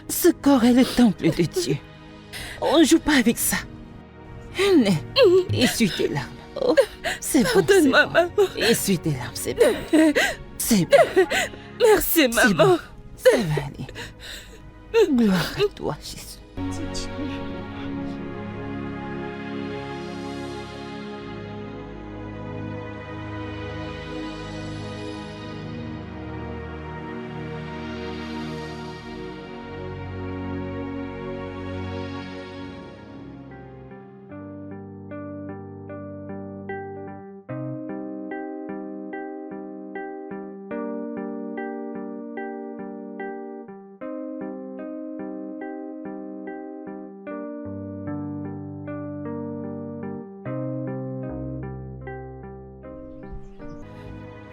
Ce corps est le temple de Dieu. On ne joue pas avec ça. Essuie tes larmes. Oh, c'est bon. Pardonne-moi, maman. Essuie tes larmes, c'est bon. C'est bon. Merci, C'est maman. bon. Ça va aller. Gloire à toi, Jésus.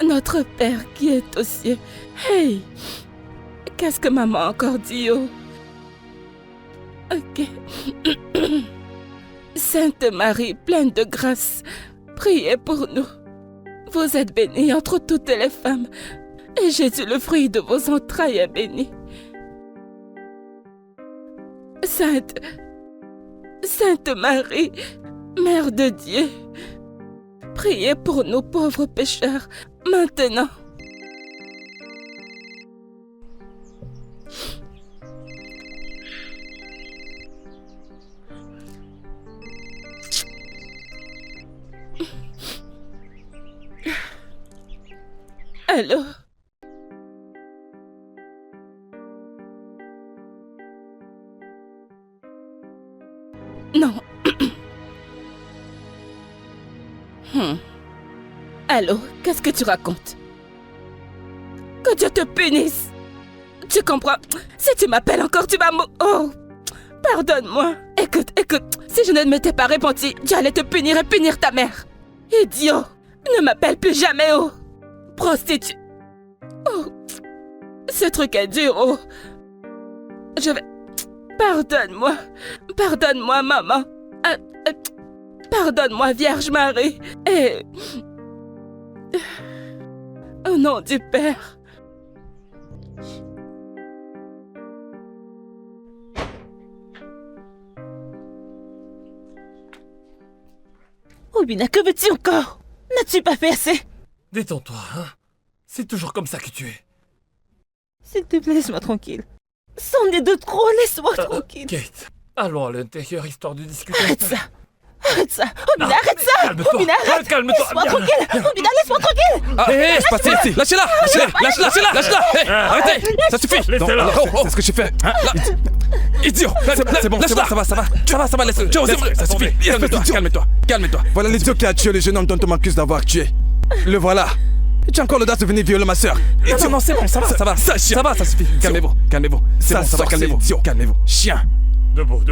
Notre Père qui est aux cieux. Hey, qu'est-ce que maman a encore dit, oh? Ok. Sainte Marie, pleine de grâce, priez pour nous. Vous êtes bénie entre toutes les femmes, et Jésus, le fruit de vos entrailles, est béni. Sainte Marie, Mère de Dieu, priez pour nous pauvres pécheurs, maintenant. Allô? Non. Allô, qu'est-ce que tu racontes? Que Dieu te punisse! Tu comprends? Si tu m'appelles encore, tu vas Oh! Pardonne-moi. Écoute, si je ne m'étais pas répandu, Dieu allait te punir et punir ta mère. Idiot! Ne m'appelle plus jamais, oh! Prostituée! Oh! Ce truc est dur, oh! Je vais... Pardonne-moi. Pardonne-moi, maman. Pardonne-moi, Vierge Marie. Et... Au nom du Père. Obina, que veux-tu encore? N'as-tu pas fait assez? Détends-toi, hein. C'est toujours comme ça que tu es. S'il te plaît, laisse-moi tranquille. C'en est de trop, laisse-moi tranquille. Kate, allons à l'intérieur histoire de discuter. Arrête ça. Arrête ça. Obina, arrête ça. Calme-toi. Obina, arrête. Calme-toi. Laisse-moi tranquille. Obina, laisse-moi tranquille. Ah, hé, c'est passé ici. Lâchez-la. Lâchez-la. Hé, arrêtez. Ça suffit. Laissez-la. Non, c'est ce que je fais. Hein, là. Idiot. C'est bon, ça va, laisse-le. Ça suffit. Calme-toi. Voilà l'idiot qui a tué le jeune homme dont on m'accuse d'avoir tué. Le voilà. Tu as encore l'audace de venir violer ma sœur. Non, c'est bon, ça va. Ça suffit. Calmez-vous. C'est bon, ça va, calmez-vous. Chien. Debout.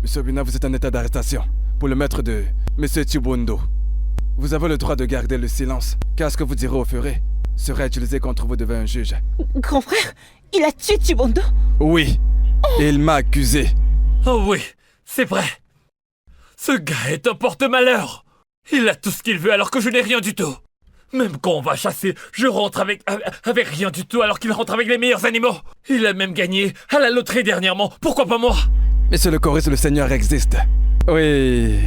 Monsieur Obina, vous êtes en état d'arrestation pour le maître de Monsieur Chibondo. Vous avez le droit de garder le silence, car ce que vous direz au furet sera utilisé contre vous devant un juge. Grand frère, il a tué Chibondo? Oui, et il m'a accusé. Oh oui, c'est vrai. Ce gars est un porte-malheur. Il a tout ce qu'il veut alors que je n'ai rien du tout. Même quand on va chasser, je rentre avec rien du tout alors qu'il rentre avec les meilleurs animaux. Il a même gagné à la loterie dernièrement. Pourquoi pas moi? Monsieur le choriste, le Seigneur existe. Oui.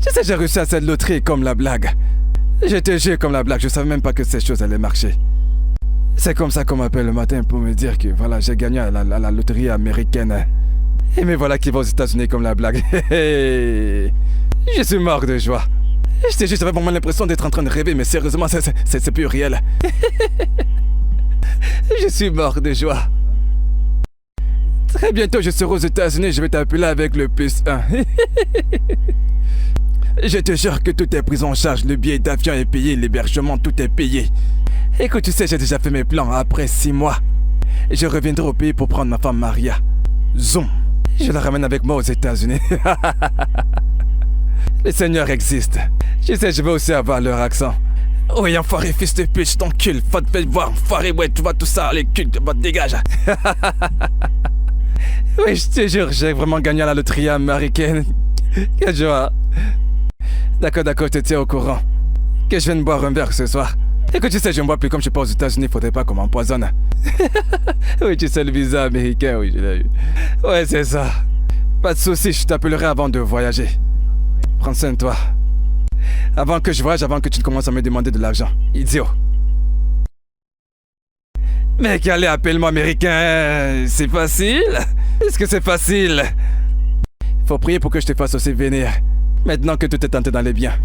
Je sais, j'ai réussi à cette loterie comme la blague. J'étais joué comme la blague, je savais même pas que ces choses allaient marcher. C'est comme ça qu'on m'appelle le matin pour me dire que voilà, j'ai gagné à la loterie américaine. Et me voilà qui va aux États-Unis comme la blague. Je suis mort de joie. J'avais vraiment l'impression d'être en train de rêver, mais sérieusement, c'est plus réel. Je suis mort de joie. Très bientôt, je serai aux États-Unis, je vais t'appeler avec le +1. Je te jure que tout est pris en charge, le billet d'avion est payé, l'hébergement, tout est payé. Écoute, tu sais, j'ai déjà fait mes plans. Après 6 mois, je reviendrai au pays pour prendre ma femme Maria. Zoom. Je la ramène avec moi aux États-Unis. Le Seigneur existe. Je sais, je vais aussi avoir leur accent. Oui, enfoiré, fils de pute, je t'encule. Va te faire voir, enfoiré, ouais, tu vois tout ça, les culs, dégage. Oui, je te jure, j'ai vraiment gagné à la loterie américaine. Quelle joie. D'accord, je te tiens au courant. Que je vienne boire un verre ce soir. Écoute, tu sais, je ne bois plus comme je suis pas aux États-Unis, faudrait pas qu'on m'empoisonne. Oui, tu sais, le visa américain, oui, je l'ai eu. Ouais, c'est ça. Pas de soucis, je t'appellerai avant de voyager. Prends soin de toi. Avant que je voyage, avant que tu ne commences à me demander de l'argent. Idiot. Mec, allez, appelle-moi américain. C'est facile? Est-ce que c'est facile? Faut prier pour que je te fasse aussi venir. Maintenant que tout est tenté dans les biens.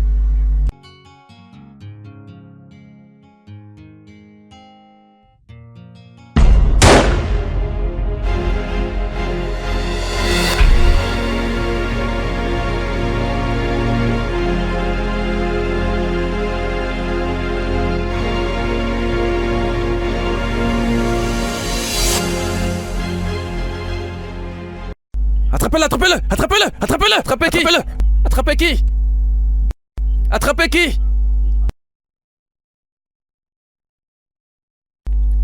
Attrapez-le! Attrapez qui? Attrapez qui?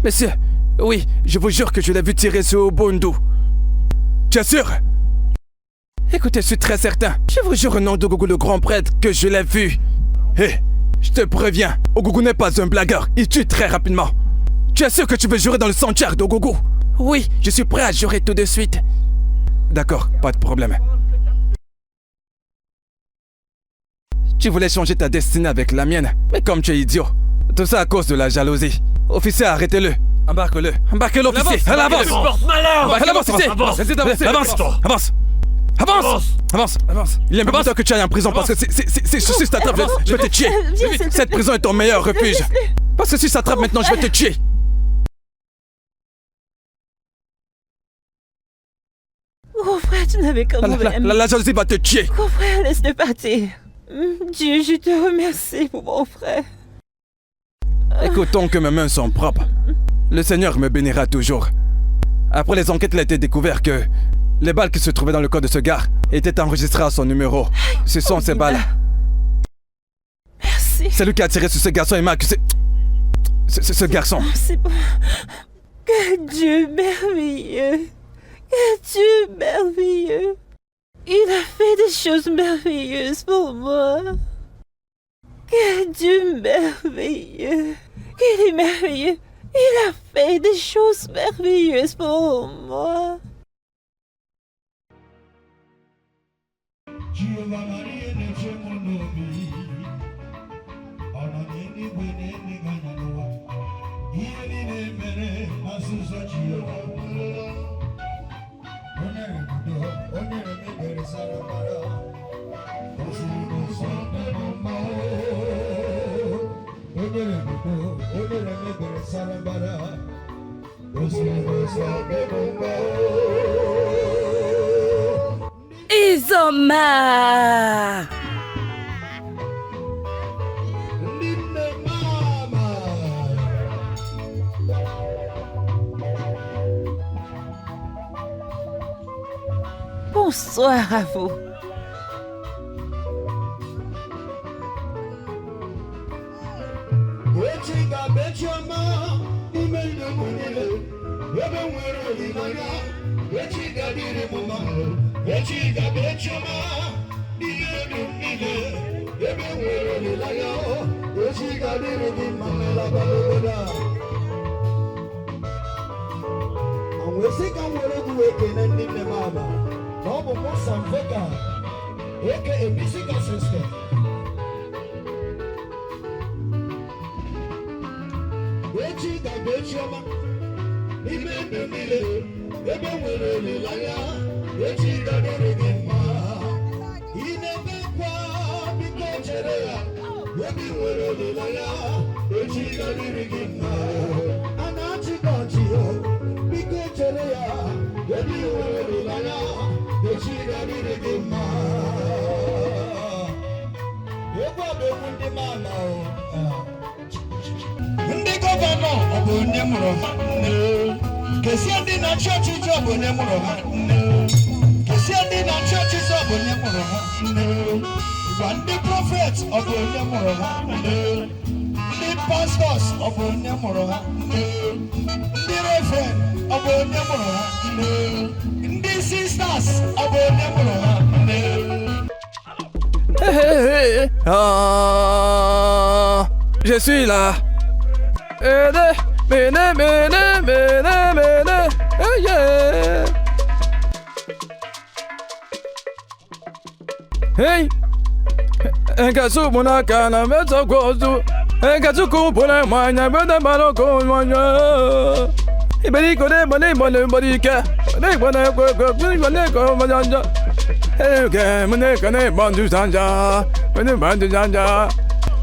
Monsieur, oui, je vous jure que je l'ai vu tirer sur Ubundu. Tu es sûr? Écoutez, je suis très certain. Je vous jure au nom d'Ogogo le grand prêtre que je l'ai vu. Hé, je te préviens, Ogogo n'est pas un blagueur, il tue très rapidement. Tu es sûr que tu veux jurer dans le sanctuaire d'Ogogo? Oui, je suis prêt à jurer tout de suite. D'accord, pas de problème. Tu voulais changer ta destinée avec la mienne, mais comme tu es idiot. Tout ça à cause de la jalousie. Officier, arrêtez-le. Embarque-le. Embarquez-le, officier. À l'avance. Avance. Il est même pas temps que tu ailles en prison parce que si ça t'attrape, je vais te tuer. Cette prison est ton meilleur refuge. Parce que si ça t'attrape maintenant, je vais te tuer. Je n'avais qu'un mauvais ami. La jalousie va te tuer. Mon frère, laisse-le partir. Dieu, je te remercie pour mon frère. Écoute, tant que mes mains sont propres, le Seigneur me bénira toujours. Après les enquêtes, il a été découvert que les balles qui se trouvaient dans le corps de ce gars étaient enregistrées à son numéro. Ce sont ces balles. Merci. C'est lui qui a tiré sur ce garçon et m'a accusé. Ce garçon. C'est bon. Quel Dieu merveilleux. Quel Dieu merveilleux. Il a fait des choses merveilleuses pour moi. Quel Dieu merveilleux. Il est merveilleux. Il a fait des choses merveilleuses pour moi. Izoma! Bonsoir à vous. The prophets of the pastors of the reverend of the sisters of Hey, hey, hey. Ah, je suis là. Oh, yeah. Hey, Engazu monakana meza gozu. Engazu kumpuna mwanya benda baloko mwanya. Iberi kone mane mane barika. Ne mane ko mane ko manja. Hey, mane kane bandu sanja. Mane bandu sanja.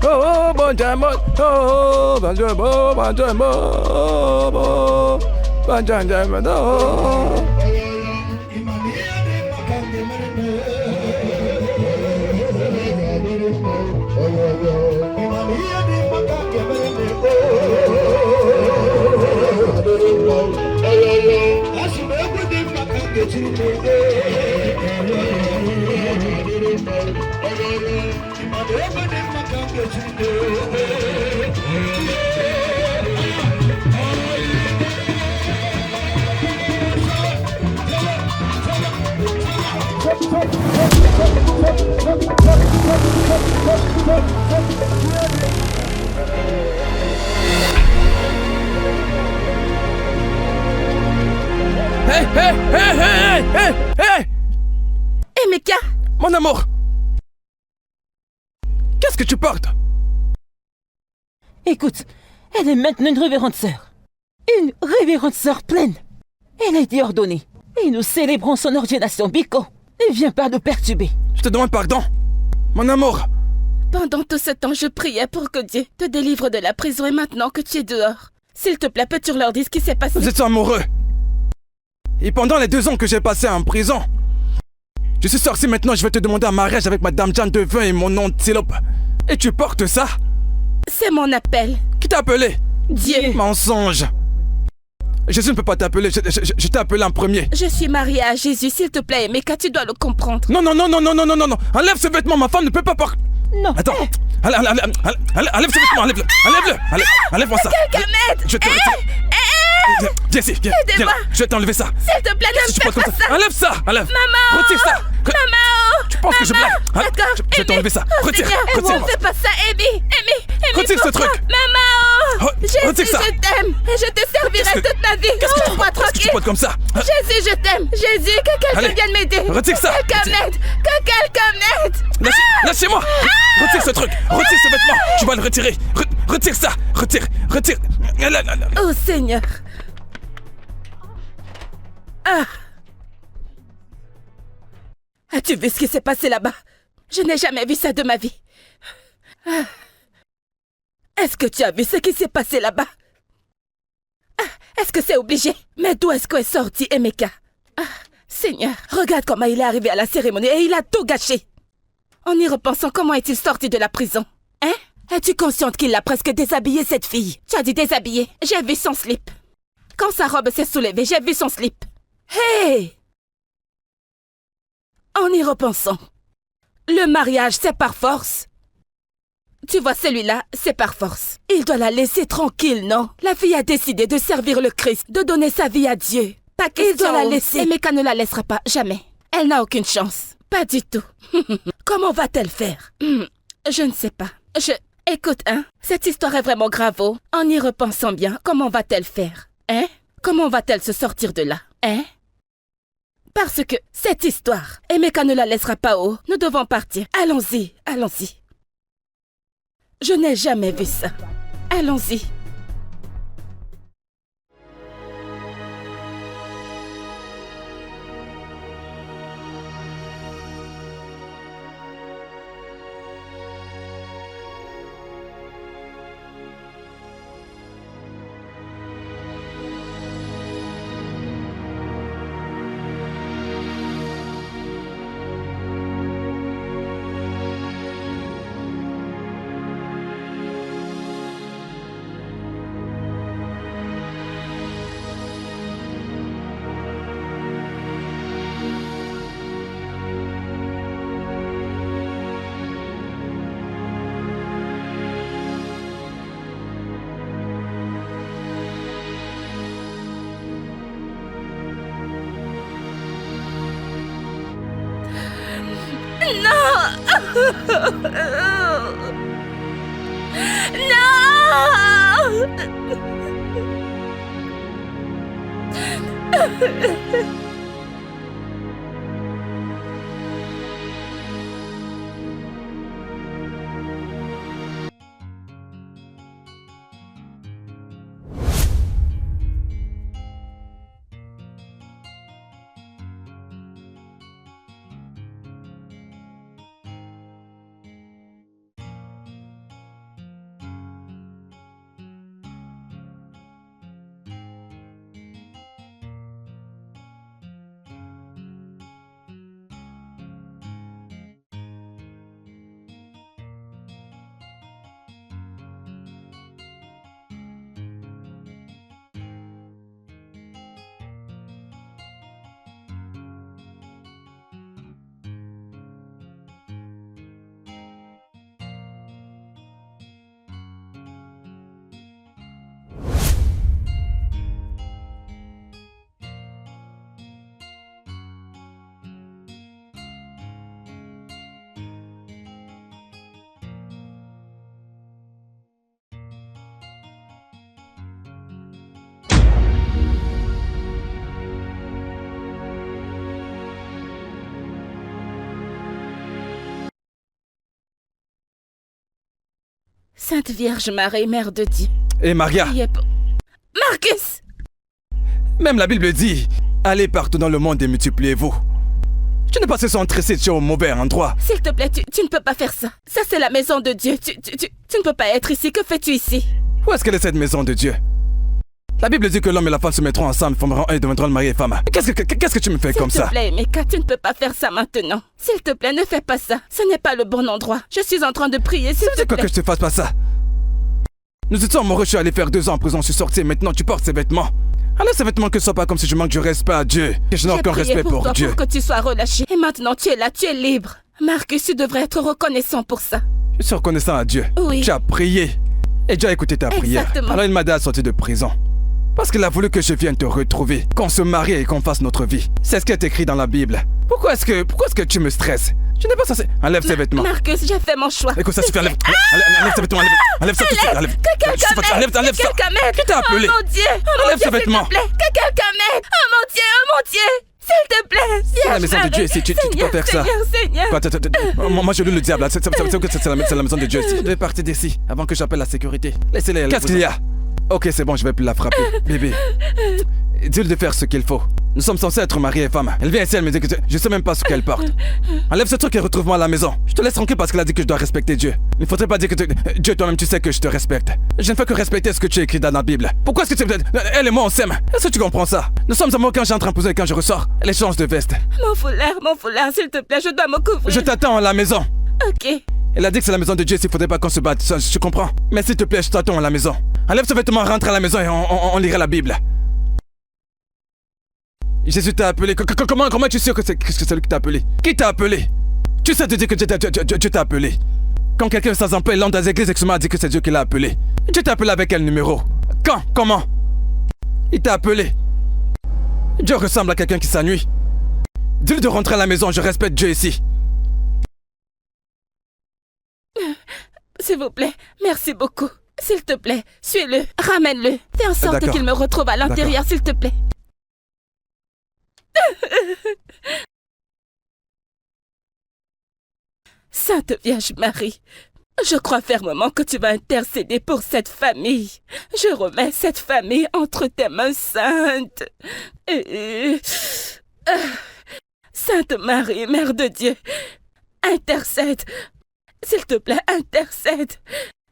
Oh, bonjamo. Oh, bonjamo, bonjamo. Bonjamo. Hey, hey, hey, hey, hey, hey! Emeka! Mon amour! Qu'est-ce que tu portes? Écoute, elle est maintenant une révérende sœur. Une révérende sœur pleine. Elle a été ordonnée. Et nous célébrons son ordination, Biko. Ne viens pas nous perturber. Je te demande pardon. Mon amour! Pendant tout ce temps, je priais pour que Dieu te délivre de la prison et maintenant que tu es dehors, s'il te plaît, peux-tu leur dire ce qui s'est passé? Vous êtes amoureux. Et pendant les 2 ans que j'ai passés en prison, Je suis sorcier maintenant, je vais te demander un mariage avec Madame Jeanne de Vin et mon antilope. Et tu portes ça? C'est mon appel. Qui t'a appelé? Dieu. Mensonge. Jésus ne peut pas t'appeler, je t'ai appelé en premier. Je suis mariée à Jésus, s'il te plaît, Emeka, tu dois le comprendre. Non. Enlève ce vêtement, ma femme ne peut pas porter. Non. Attends. Enlève ce vêtement, enlève-le. Enlève-moi ça. Quelqu'un m'aide. Je te retire. Viens ici, viens là. Je vais t'enlever ça. S'il te plaît, ne me fais pas ça. Enlève ça, enlève. Maman. Retire ça. Maman. Tu penses que je blague? D'accord. Je vais t'enlever ça. Retire. Ne fais pas ça, Amy. Retire ce truc. Maman. Jésus, Retire ça. je t'aime. Et je te servirai toute ma vie. Laisse-moi Qu'est-ce que tu tranquille. portes comme ça? Jésus, je t'aime. Jésus, que quelqu'un Allez. vienne m'aider. Retire ça. Que quelqu'un m'aide. Que quelqu'un m'aide. Lâchez-moi. Retire ce truc. Retire ce vêtement. Tu vas le retirer. Retire ça. Retire. Oh Seigneur. Ah. As-tu vu ce qui s'est passé là-bas? Je n'ai jamais vu ça de ma vie. Ah. Est-ce que tu as vu ce qui s'est passé là-bas? Ah. Est-ce que c'est obligé? Mais d'où est-ce qu'est sorti Emeka? Ah. Seigneur, regarde comment il est arrivé à la cérémonie et il a tout gâché. En y repensant, comment est-il sorti de la prison? Hein? Es-tu consciente qu'il a presque déshabillé cette fille? Tu as dit déshabillé. J'ai vu son slip. Quand sa robe s'est soulevée, j'ai vu son slip. Hey! En y repensant, le mariage, c'est par force. Tu vois, celui-là, c'est par force. Il doit la laisser tranquille, non? La fille a décidé de servir le Christ, de donner sa vie à Dieu. Pas question. Il doit la laisser. Emeka ne la laissera pas, jamais. Elle n'a aucune chance. Pas du tout. Comment va-t-elle faire? Je ne sais pas. Écoute, hein, cette histoire est vraiment grave. En y repensant bien, comment va-t-elle faire? Hein? Comment va-t-elle se sortir de là? Hein? Parce que cette histoire, Emeka ne la laissera pas haut. Nous devons partir. Allons-y. Je n'ai jamais vu ça. Allons-y. Sainte Vierge Marie, Mère de Dieu. Et Maria, Marcus! même la Bible dit, allez partout dans le monde et multipliez-vous. Tu n'es pas centré sur au mauvais endroit. S'il te plaît, tu ne peux pas faire ça. Ça, c'est la maison de Dieu. Tu ne peux pas être ici. Que fais-tu ici? Où est-ce qu'elle est cette maison de Dieu? La Bible dit que l'homme et la femme se mettront ensemble, formeront un et deviendront le mari et femme. Qu'est-ce que tu me fais comme ça? S'il te plaît, Emeka, tu ne peux pas faire ça maintenant. S'il te plaît, ne fais pas ça. Ce n'est pas le bon endroit. Je suis en train de prier, s'il te C'est quoi plaît. que je te fasse pas ça? Nous étions amoureux, je suis allé faire 2 ans en prison, je suis sorti et maintenant tu portes ces vêtements. Enlève ces vêtements que ce soit pas comme si je manque du respect à Dieu. Que je n'ai aucun J'ai prié respect pour toi Dieu. pour que tu sois relâché. Et maintenant, tu es là, tu es libre. Marcus, tu devrais être reconnaissant pour ça. Je suis reconnaissant à Dieu. Oui. Tu as prié. Et Dieu a écouté ta prière. Exactement. Alors il m'a aidé à sortir de prison. Parce qu'il a voulu que je vienne te retrouver, qu'on se marie et qu'on fasse notre vie. C'est ce qui est écrit dans la Bible. Pourquoi est-ce que tu me stresses? Je n'ai pas censé... Enlève ces vêtements. Marcus, j'ai fait mon choix. Écoute, ça suffit, enlève ces vêtements, enlève ça tout de suite, enlève. Que quelqu'un m'aide. Enlève ça. Que quelqu'un m'aide. Qui t'a appelé? Oh mon Dieu. Oh mon Enlève Dieu, ces vêtements. s'il te plaît. Que quelqu'un m'aide. Oh mon Dieu. S'il te plaît. C'est la maison de Dieu ici, tu peux faire ça. Seigneur. Quoi, moi je loue le diable, là. C'est la maison de Dieu ici. Je vais partir d'ici, avant que j'appelle la sécurité. Laissez-les. Qu'est-ce qu'il y a? Ok, c'est bon, je vais plus la frapper. Bébé, dis-lui de faire ce qu'il faut. Nous sommes censés être mari et femme. Elle vient ici, elle me dit que je sais même pas ce qu'elle porte. Enlève ce truc et retrouve-moi à la maison. Je te laisse tranquille parce qu'elle a dit que je dois respecter Dieu. Il ne faudrait pas dire que Dieu, toi-même, tu sais que je te respecte. Je ne fais que respecter ce que tu as écrit dans la Bible. Pourquoi est-ce que tu... Elle et moi, on s'aime. Est-ce que tu comprends ça? Nous sommes amoureux quand j'entre en prison et quand je ressors. Elle échange de veste. Mon foulard, s'il te plaît, je dois me couvrir. Je t'attends à la maison. Ok. Elle a dit que c'est la maison de Dieu, s'il faudrait pas qu'on se batte. Ça, je comprends. Mais s'il te plaît, je t'attends à la maison. Enlève ce vêtement, rentre à la maison et on lira la Bible. Jésus t'a appelé. Comment tu es sûr que c'est lui qui t'a appelé? Qui t'a appelé? Tu sais te dire que Dieu t'a appelé. Quand quelqu'un sans emploi l'homme dans les églises a dit que c'est Dieu qui l'a appelé. Dieu t'a appelé avec quel numéro? Quand? Comment? Il t'a appelé. Dieu ressemble à quelqu'un qui s'ennuie. Dis-lui de rentrer à la maison, je respecte Dieu ici. S'il vous plaît, merci beaucoup. S'il te plaît, suis-le, ramène-le. Fais en sorte qu'il me retrouve à l'intérieur, s'il te plaît. Sainte Vierge Marie, je crois fermement que tu vas intercéder pour cette famille. Je remets cette famille entre tes mains saintes. Sainte Marie, Mère de Dieu, intercède. S'il te plaît, intercède.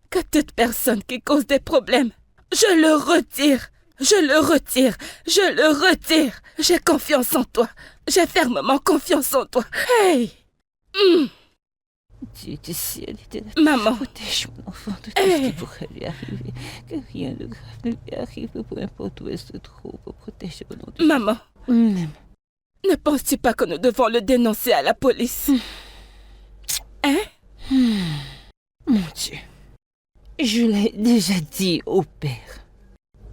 Que toute personne qui cause des problèmes, je le retire. Je le retire. Je le retire. J'ai confiance en toi. J'ai fermement confiance en toi. Hey! Dieu du ciel et de la Maman. protège mon enfant de tout ce qui pourrait lui arriver. Que rien de grave ne lui arrive, peu importe où elle se trouve. Protège au nom de Maman, Jésus. ne penses-tu pas que nous devons le dénoncer à la police? Hein? Mon Dieu, je l'ai déjà dit au père.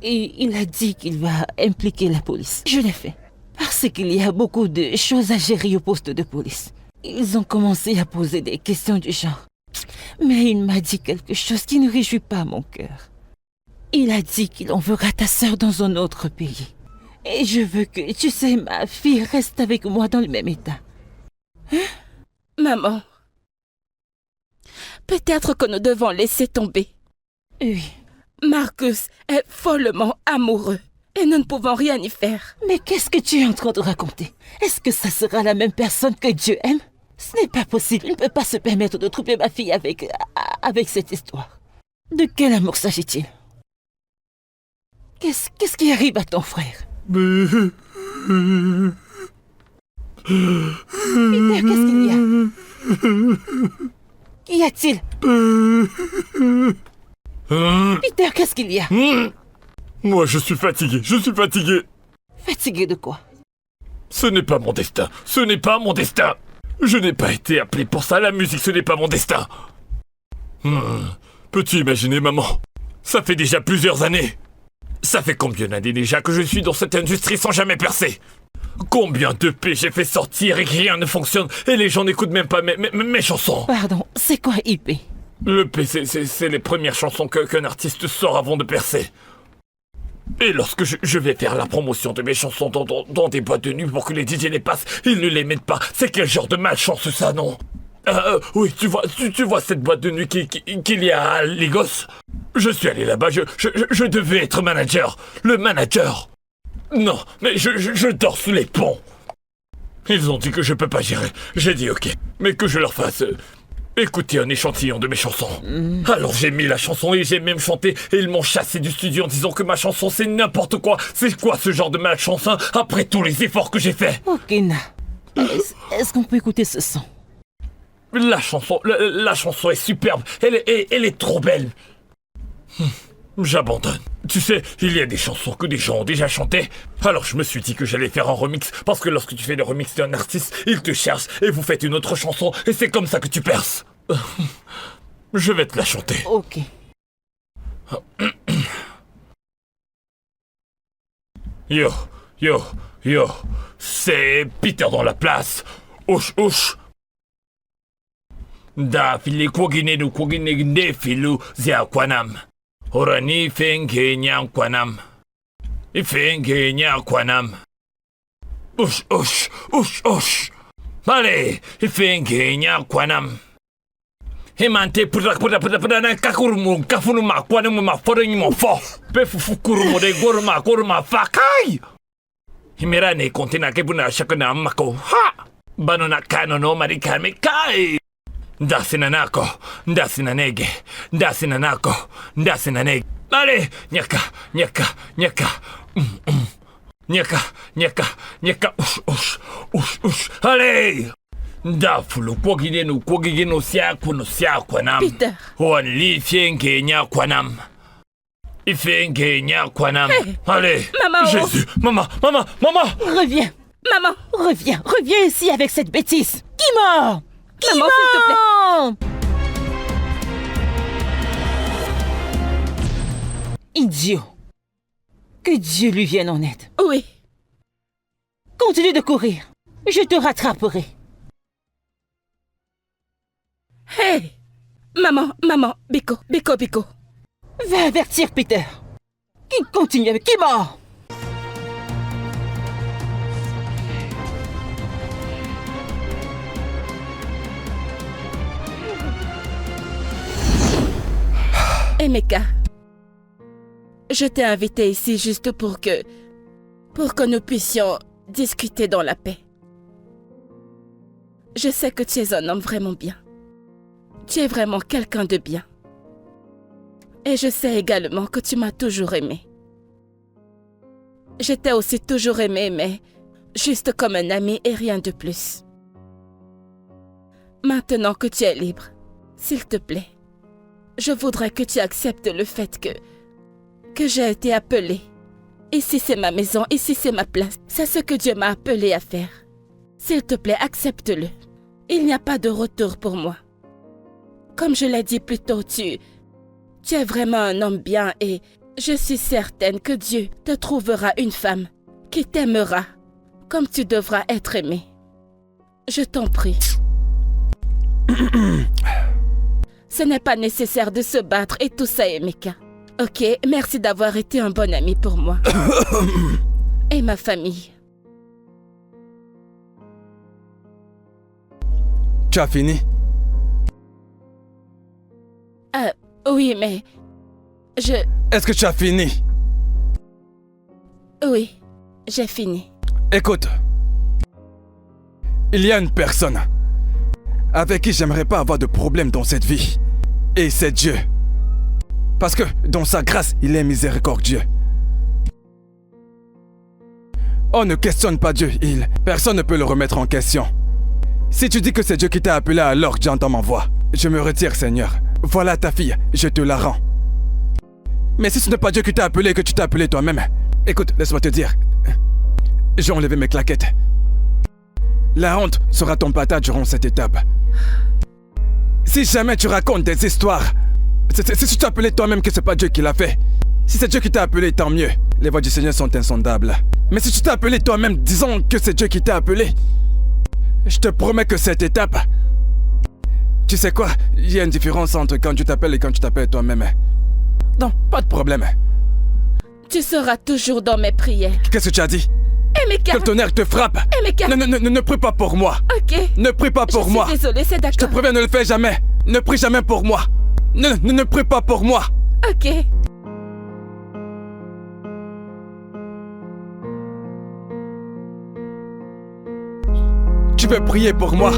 Et il a dit qu'il va impliquer la police. Je l'ai fait. Parce qu'il y a beaucoup de choses à gérer au poste de police. Ils ont commencé à poser des questions du genre. Mais il m'a dit quelque chose qui ne réjouit pas mon cœur. Il a dit qu'il enverra ta sœur dans un autre pays. Et je veux que, tu sais, ma fille reste avec moi dans le même état. Maman, peut-être que nous devons laisser tomber. Oui. Marcus est follement amoureux et nous ne pouvons rien y faire. Mais qu'est-ce que tu es en train de raconter? Est-ce que ça sera la même personne que Dieu aime? Ce n'est pas possible. Il ne peut pas se permettre de troubler ma fille avec cette histoire. De quel amour s'agit-il? Qu'est-ce qui arrive à ton frère? Peter, qu'est-ce qu'il y a? Qu'y a-t-il? Peter, qu'est-ce qu'il y a? Moi, je suis fatigué. Fatigué de quoi? Ce n'est pas mon destin. Je n'ai pas été appelé pour ça. La musique, ce n'est pas mon destin. Peux-tu imaginer, maman? Ça fait déjà plusieurs années. Ça fait combien d'années déjà que je suis dans cette industrie sans jamais percer? Combien de P j'ai fait sortir et rien ne fonctionne et les gens n'écoutent même pas mes chansons? Pardon, c'est quoi IP? Le P, c'est les premières chansons qu'un artiste sort avant de percer. Et lorsque je vais faire la promotion de mes chansons dans des boîtes de nuit pour que les DJ les passent, ils ne les mettent pas. C'est quel genre de malchance ça, non? Oui, tu vois cette boîte de nuit qu'il y a à Lagos? Je suis allé là-bas, je devais être manager. Le manager. Non, mais je dors sous les ponts. Ils ont dit que je peux pas gérer. J'ai dit ok, mais que je leur fasse écouter un échantillon de mes chansons. Alors j'ai mis la chanson et j'ai même chanté et ils m'ont chassé du studio en disant que ma chanson c'est n'importe quoi. C'est quoi ce genre de malchance après tous les efforts que j'ai faits? Ok, Na. Est-ce qu'on peut écouter ce son? La chanson est superbe. Elle est trop belle. J'abandonne. Tu sais, il y a des chansons que des gens ont déjà chantées. Alors je me suis dit que j'allais faire un remix parce que lorsque tu fais le remix d'un artiste, il te cherche et vous faites une autre chanson et c'est comme ça que tu perces. Je vais te la chanter. Ok. Yo, yo, yo, c'est Peter dans la place. Ouch, ouch. Da fili kwogine du kwogine ginde filu zia kwanam. Orani fenge nyam kwanam. Ifenge nyam kwanam. Ouch, ouch, ouch, ouch. Allez, ifenge nyam kwanam. Hemante puta na kakurumu kafunu ma kwanam ma forenyi mo fo. Pe fufukurumu de goruma goruma fakai. Himera ne kontina kebuna shakana mako. Ha! Banona kano no marikame kai. Ndasina nako, ndasina nege, ndasina nako, ndasina nege. Allez, nyaka, nyaka, nyaka. Nyaka, nyaka, nyaka, ush, ush, ush. Allez! Ndafulu kwogine no kwogine no siakwa nam. Peter. Only fienge nyakwanam. Ifenge nyakwanam. Hey. Allez! Maman, oh. Jésus! Maman! Reviens. Maman, Reviens ici avec cette bêtise. Qui mord? maman, s'il te plaît. Idiot. Que Dieu lui vienne en aide. Oui. Continue de courir. Je te rattraperai. Hey. Maman, Biko. Va avertir Peter. Qui continue avec qui mord? Emeka, je t'ai invité ici juste pour que nous puissions discuter dans la paix. Je sais que tu es un homme vraiment bien. Tu es vraiment quelqu'un de bien. Et je sais également que tu m'as toujours aimé. Je t'ai aussi toujours aimé, mais juste comme un ami et rien de plus. Maintenant que tu es libre, s'il te plaît, je voudrais que tu acceptes le fait que j'ai été appelée. Ici c'est ma maison, ici c'est ma place. C'est ce que Dieu m'a appelée à faire. S'il te plaît, accepte-le. Il n'y a pas de retour pour moi. Comme je l'ai dit plus tôt, tu es vraiment un homme bien et je suis certaine que Dieu te trouvera une femme qui t'aimera comme tu devras être aimé. Je t'en prie. Ce n'est pas nécessaire de se battre et tout ça, Emeka. Ok, merci d'avoir été un bon ami pour moi. Et ma famille. Tu as fini? Oui, mais... Est-ce que tu as fini? Oui, j'ai fini. Écoute. Il y a une personne avec qui j'aimerais pas avoir de problème dans cette vie. Et c'est Dieu. Parce que dans sa grâce, il est miséricordieux. On ne questionne pas Dieu, personne ne peut le remettre en question. Si tu dis que c'est Dieu qui t'a appelé, alors j'entends ma voix. Je me retire, Seigneur. Voilà ta fille, je te la rends. Mais si ce n'est pas Dieu qui t'a appelé et que tu t'es appelé toi-même, écoute, laisse-moi te dire. J'ai enlevé mes claquettes. La honte sera ton patin durant cette étape. Si jamais tu racontes des histoires, si tu t'es appelé toi-même que c'est pas Dieu qui l'a fait, si c'est Dieu qui t'a appelé, tant mieux. Les voies du Seigneur sont insondables. Mais si tu t'es appelé toi-même disant que c'est Dieu qui t'a appelé, je te promets que cette étape... Tu sais quoi? Il y a une différence entre quand tu t'appelles et quand tu t'appelles toi-même. Non, pas de problème. Tu seras toujours dans mes prières. Qu'est-ce que tu as dit? Emeka! Que le tonnerre te frappe! Emeka! Ne prie pas pour moi! Ok. Ne prie pas pour moi! Je suis désolée, c'est Je te d'accord. préviens, ne le fais jamais! Ne prie jamais pour moi! Ne prie pas pour moi! Ok. Tu veux prier pour moi?